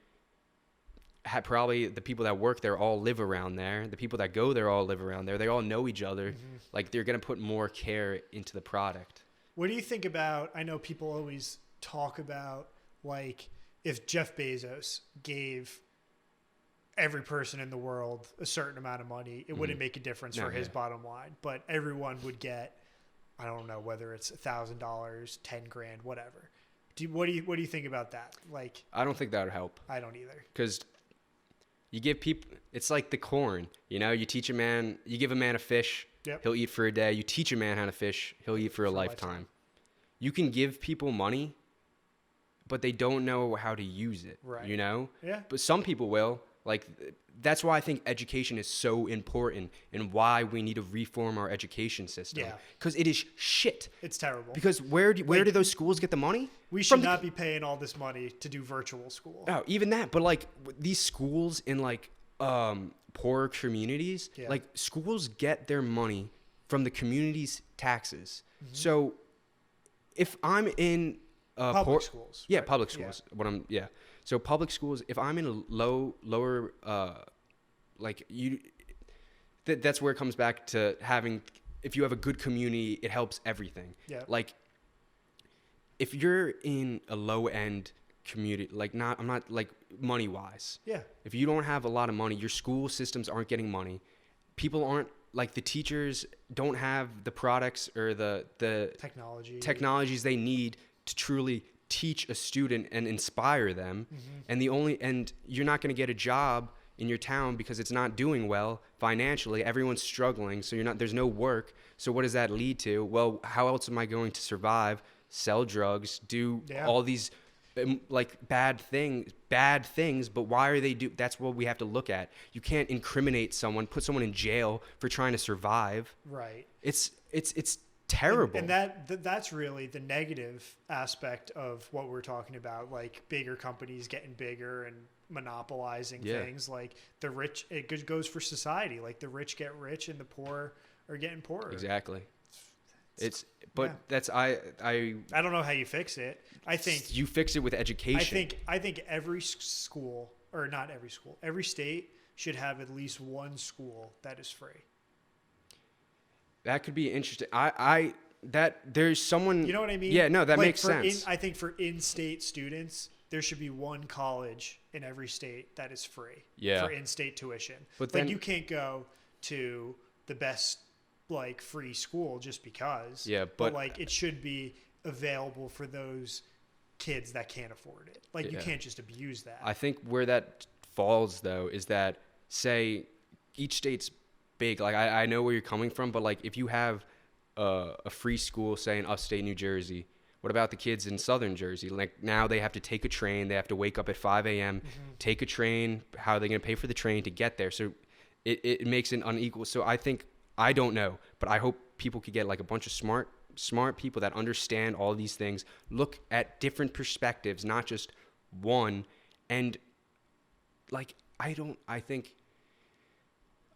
had probably the people that work there all live around there. The people that go there all live around there. They all know each other. Like they're going to put more care into the product. What do you think about, I know people always talk about like if Jeff Bezos gave every person in the world a certain amount of money, it wouldn't make a difference for his bottom line, but everyone would get, I don't know whether it's $1,000, $10,000, whatever. What do you think about that? Like, I don't think that would help. I don't either. Because you give people, it's like the corn, you know, you give a man a fish, he'll eat for a day. You teach a man how to fish, he'll eat for a lifetime. You can give people money, but they don't know how to use it, you know? Yeah. But some people will. Like, that's why I think education is so important and why we need to reform our education system. Yeah. Because it is shit. It's terrible. Because where do those schools get the money? We should not be paying all this money to do virtual school. Oh, even that. But, like, these schools in, like, poorer communities, like, schools get their money from the community's taxes. So if I'm in public schools. Yeah, right? Public schools. Yeah. So public schools, if I'm in a lower, like that's where it comes back to having, if you have a good community, it helps everything. Yeah. Like if you're in a low end community, like I'm not like money wise. Yeah. If you don't have a lot of money, your school systems aren't getting money. People aren't, like the teachers don't have the products or the technologies they need to truly teach a student and inspire them. And you're not going to get a job in your town because it's not doing well financially. Everyone's struggling, so there's no work. So what does that lead to? Well, how else am I going to survive? Sell drugs, do all these like bad things, but why are they that's what we have to look at. You can't incriminate someone, put someone in jail for trying to survive. Right. It's terrible. And that's really the negative aspect of what we're talking about, like bigger companies getting bigger and monopolizing things. Like the rich, it goes for society. Like the rich get rich and the poor are getting poorer. Exactly. I don't know how you fix it. I think you fix it with education. I think every school, or not every school, every state should have at least one school that is free. That could be interesting. There's someone. You know what I mean? Yeah, no, that makes sense. I think for in-state students, there should be one college in every state that is free. Yeah. For in-state tuition. But then you can't go to the best like free school just because. Yeah, but like it should be available for those kids that can't afford it. Like, you can't just abuse that. I think where that falls, though, is that, say, each state's big. Like, I know where you're coming from, but, like, if you have a free school, say, in upstate New Jersey, what about the kids in southern Jersey? Like, now they have to take a train. They have to wake up at 5 a.m., take a train. How are they going to pay for the train to get there? So it makes it unequal. So I think, I don't know, but I hope people could get, like, a bunch of smart people that understand all these things, look at different perspectives, not just one. And, like, I don't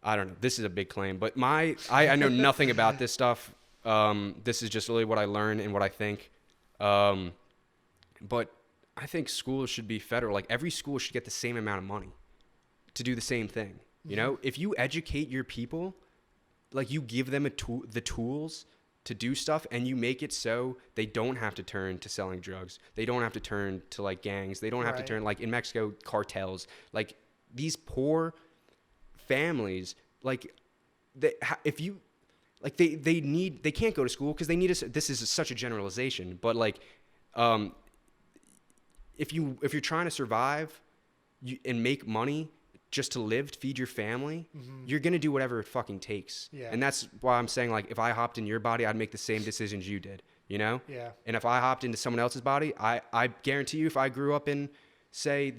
know. This is a big claim, but I know nothing about this stuff. This is just really what I learn and what I think. But I think schools should be federal. Like, every school should get the same amount of money to do the same thing. You know, if you educate your people, like, you give them the tools to do stuff, and you make it so they don't have to turn to selling drugs. They don't have to turn to, like, gangs. They don't have to turn, like, in Mexico, cartels. Like, these poor families, like, they can't go to school because they need this is such a generalization, but, like, if you're trying to survive and make money just to live, to feed your family, you're going to do whatever it fucking takes. Yeah. And that's why I'm saying, like, if I hopped in your body, I'd make the same decisions you did, you know? Yeah. And if I hopped into someone else's body, I guarantee you, if I grew up in, say,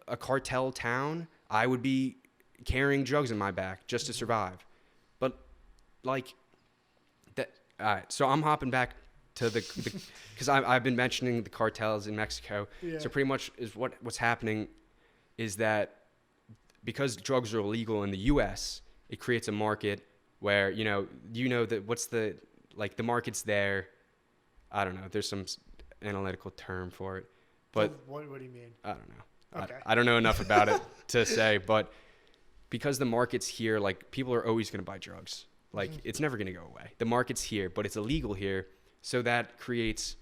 a cartel town, I would be carrying drugs in my back just to survive. But, like, that, all right, so I'm hopping back to because I've been mentioning the cartels in Mexico. Yeah. So pretty much is what's happening is that because drugs are illegal in the U.S., it creates a market where, you know that what's the market's there. I don't know. There's some analytical term for it, but what do you mean? I don't know. Okay. I don't know enough about it to say, but because the market's here, like, people are always going to buy drugs. Like, it's never going to go away. The market's here, but it's illegal here. So that creates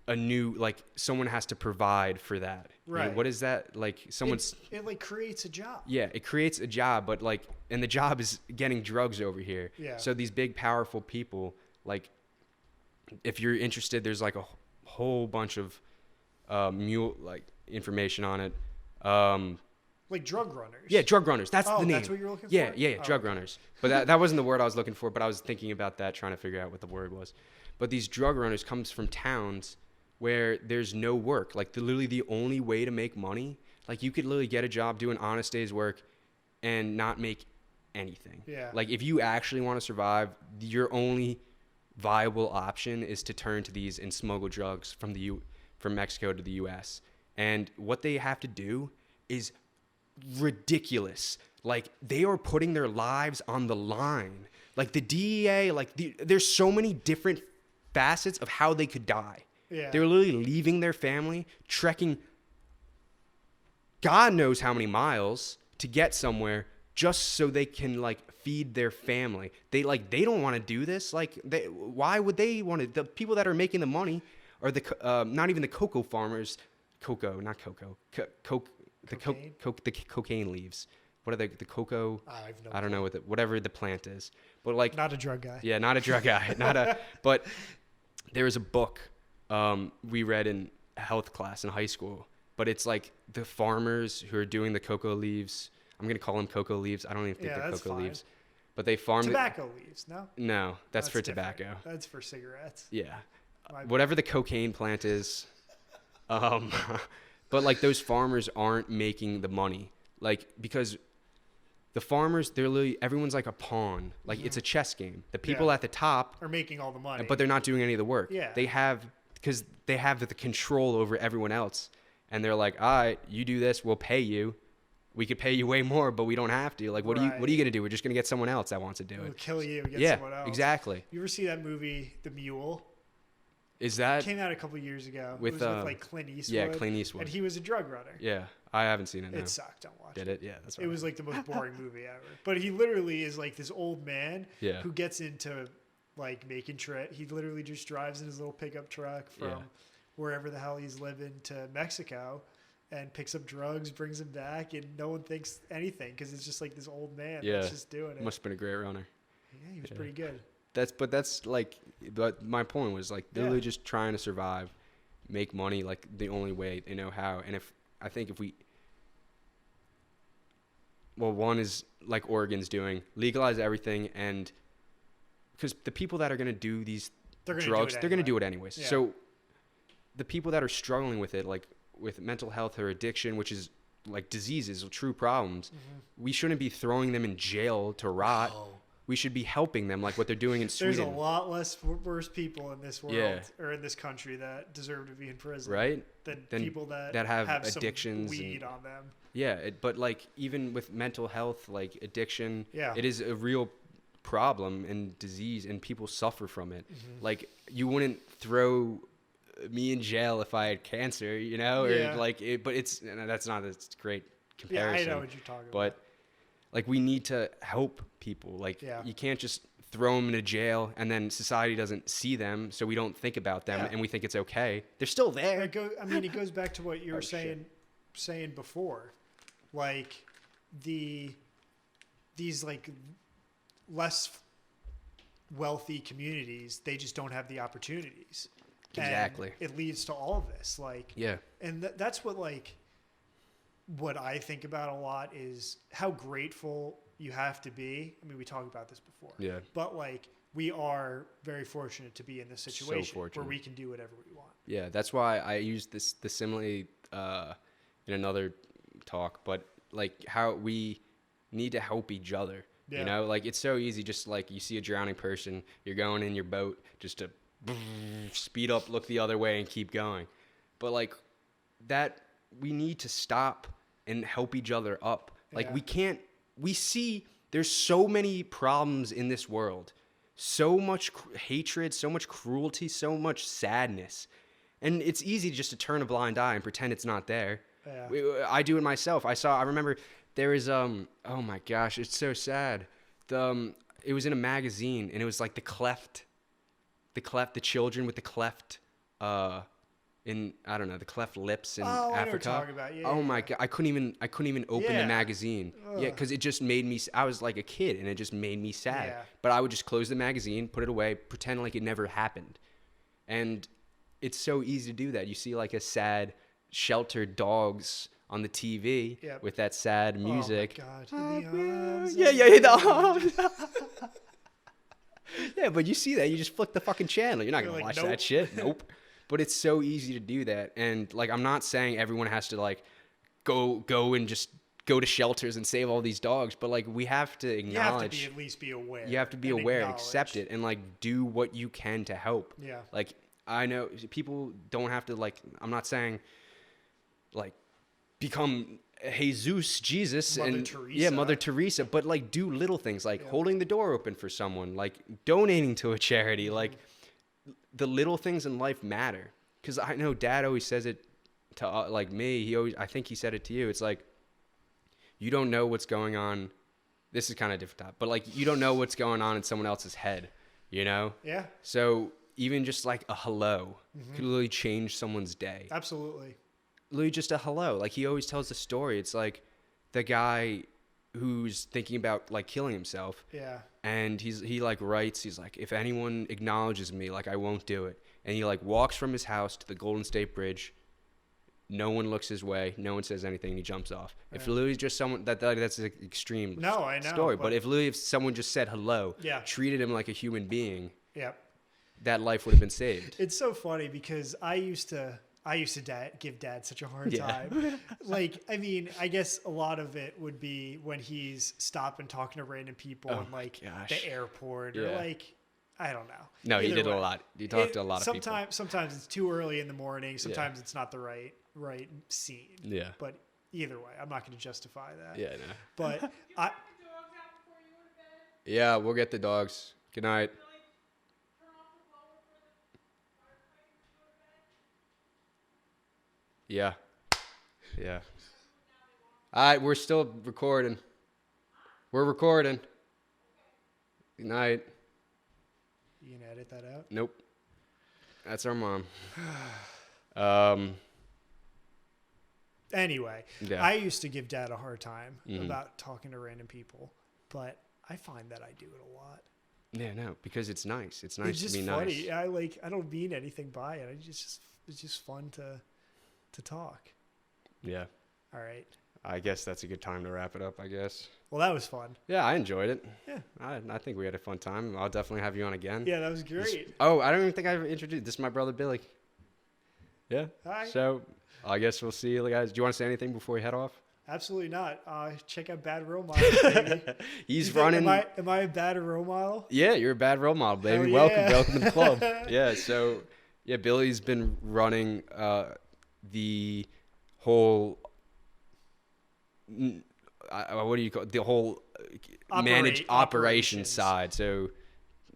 a new, like, someone has to provide for that. Right. You know, what is that? Like, it like creates a job. Yeah, it creates a job, but, like, and the job is getting drugs over here. Yeah. So these big, powerful people, like, if you're interested, there's, like, a whole bunch of information on it. Like drug runners. Yeah, drug runners. That's the name. That's what you're looking for? Yeah, drug runners. But that wasn't the word I was looking for, but I was thinking about that, trying to figure out what the word was. But these drug runners comes from towns where there's no work. Like, literally the only way to make money, like, you could literally get a job doing honest day's work and not make anything. Yeah. Like, if you actually want to survive, your only viable option is to turn to these and smuggle drugs from Mexico to the U.S. And what they have to do is ridiculous. Like, they are putting their lives on the line. Like, the DEA, like, there's so many different facets of how they could die. Yeah. They're literally leaving their family, trekking God knows how many miles to get somewhere just so they can, like, feed their family. They don't want to do this. Like, why would they want to? The people that are making the money are not even the cocoa farmers. The cocaine leaves. What are the cocoa? I don't know whatever the plant is. But, like, not a drug guy. Yeah, not a drug guy. But there was a book we read in health class in high school. But it's like the farmers who are doing the cocoa leaves. I'm gonna call them cocoa leaves. I don't even think they're cocoa leaves. But they farm tobacco leaves. No, that's for different. Tobacco. That's for cigarettes. Yeah, whatever the cocaine plant is. But, like, those farmers aren't making the money, like, because the farmers, everyone's like a pawn. Like, it's a chess game. The people at the top are making all the money, but they're not doing any of the work. Yeah. Because they have the control over everyone else. And they're like, all right, you do this, we'll pay you. We could pay you way more, but we don't have to. Like, what are you going to do? We're just going to get someone else that wants to do it. We'll kill you and get someone else. Yeah, exactly. You ever see that movie, The Mule? Is that? It came out a couple years ago. It was with, like, Clint Eastwood. Yeah, Clint Eastwood. And he was a drug runner. Yeah. I haven't seen it. No. It sucked. Don't watch it. Did it? Yeah, that's right. It was, like, the most boring movie ever. But he literally is, like, this old man who gets into, like, making he literally just drives in his little pickup truck from wherever the hell he's living to Mexico and picks up drugs, brings them back, and no one thinks anything because it's just, like, this old man that's just doing it. Must have been a great runner. Yeah, he was pretty good. But my point was, like, literally just trying to survive, make money like the only way they know how. And if we, well, one is like Oregon's doing, legalize everything, and because the people that are going to do these drugs, they're going to do it anyways. Yeah. So the people that are struggling with it, like with mental health or addiction, which is like diseases, true problems, we shouldn't be throwing them in jail to rot. Oh. We should be helping them like what they're doing in Sweden. There's a lot less worse people in this world or in this country that deserve to be in prison, right? Than people that have addictions, some weed on them. Yeah, but like even with mental health, like addiction, it is a real problem and disease, and people suffer from it. Like you wouldn't throw me in jail if I had cancer, you know, or like it, but that's not a great comparison. Yeah, I know what you're talking about. But like we need to help people. Like you can't just throw them into jail and then society doesn't see them, so we don't think about them and we think it's okay. They're still there. It goes back to what you were saying before, like these like less wealthy communities, they just don't have the opportunities. Exactly. And it leads to all of this, like and that's what I think about a lot is how grateful you have to be. I mean, we talked about this before. Yeah. But like we are very fortunate to be in this situation where we can do whatever we want. Yeah, that's why I used the simile in another talk, but like how we need to help each other. Yeah. You know, like it's so easy, just like you see a drowning person, you're going in your boat just to speed up, look the other way and keep going. But like that, we need to stop and help each other up. Like we see there's so many problems in this world, so much hatred, so much cruelty, so much sadness. And it's easy just to turn a blind eye and pretend it's not there. Yeah. I do it myself. I remember there was, oh my gosh, it's so sad. It was in a magazine and it was like the children with the cleft, the cleft lips in Africa. I know what you're talking about. Yeah, my God, I couldn't even open the magazine. Ugh. Yeah, because it just made me. I was like a kid, and it just made me sad. Yeah. But I would just close the magazine, put it away, pretend like it never happened. And it's so easy to do that. You see like a sad, sheltered dogs on the TV with that sad music. Oh my God! The arms. Yeah, but you see that, you just flick the fucking channel. You're not gonna watch that shit. Nope. But it's so easy to do that. And like, I'm not saying everyone has to like go and just go to shelters and save all these dogs, but like we have to acknowledge. You have to at least be aware. You have to be aware, accept it, and like do what you can to help. Yeah. Like I know people don't have to like. I'm not saying like become Jesus, Mother Teresa. Mother Teresa, but like do little things like holding the door open for someone, like donating to a charity, like. The little things in life matter, because I know Dad always says it to like me. I think he said it to you. It's like you don't know what's going on. This is kind of different, but like you don't know what's going on in someone else's head, you know? Yeah. So even just like a hello could literally change someone's day. Absolutely. Literally just a hello. Like he always tells the story. It's like the guy who's thinking about like killing himself. Yeah. And he like writes, he's like, if anyone acknowledges me, like I won't do it. And he like walks from his house to the Golden State Bridge. No one looks his way. No one says anything. And he jumps off. Yeah. If literally just someone that's an extreme story. But if literally if someone just said hello, treated him like a human being, that life would have been saved. It's so funny because I used to give Dad such a hard time. Like, I mean, I guess a lot of it would be when he's stopping talking to random people in like the airport or like, I don't know. No, he did a lot. He talked to a lot of people. Sometimes it's too early in the morning. Sometimes it's not the right scene. Yeah. But either way, I'm not going to justify that. Yeah, no. But yeah, we'll get the dogs. Good night. Yeah. Yeah. All right, we're still recording. We're recording. Good night. You gonna edit that out? Nope. That's our mom. Anyway, I used to give Dad a hard time about talking to random people, but I find that I do it a lot. Yeah, no, because it's nice. It's nice to be funny. Nice. I don't mean anything by it. I just it's just fun to talk. Yeah. All right. I guess that's a good time to wrap it up, I guess. Well, that was fun. Yeah, I enjoyed it. Yeah. I think we had a fun time. I'll definitely have you on again. Yeah, that was great. I don't even think I've introduced. This is my brother, Billy. Yeah. Hi. So I guess we'll see you guys. Do you want to say anything before we head off? Absolutely not. Check out Bad Role Model, baby. He's running. Am I a bad role model? Yeah, you're a bad role model, baby. Hell yeah. Welcome to the club. Yeah. So, yeah, Billy's been running the whole. What do you call it? The whole managed operations side? So.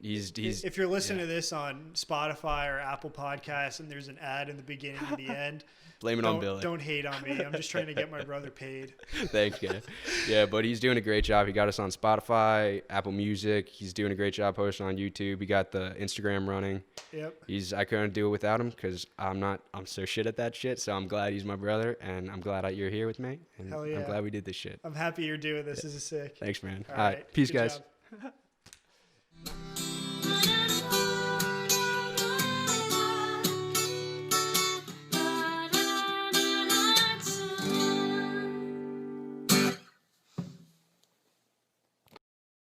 He's if you're listening to this on Spotify or Apple Podcasts and there's an ad in the beginning and the end, blame it on Billy. Don't hate on me. I'm just trying to get my brother paid. Thanks, guys. Yeah, but he's doing a great job. He got us on Spotify, Apple Music. He's doing a great job posting on YouTube. He got the Instagram running. Yep. I couldn't do it without him because I'm so shit at that shit. So I'm glad he's my brother, and I'm glad you're here with me. And Hell yeah. I'm glad we did this shit. I'm happy you're doing this. This is sick. Thanks, man. All right. Peace, Good guys. job.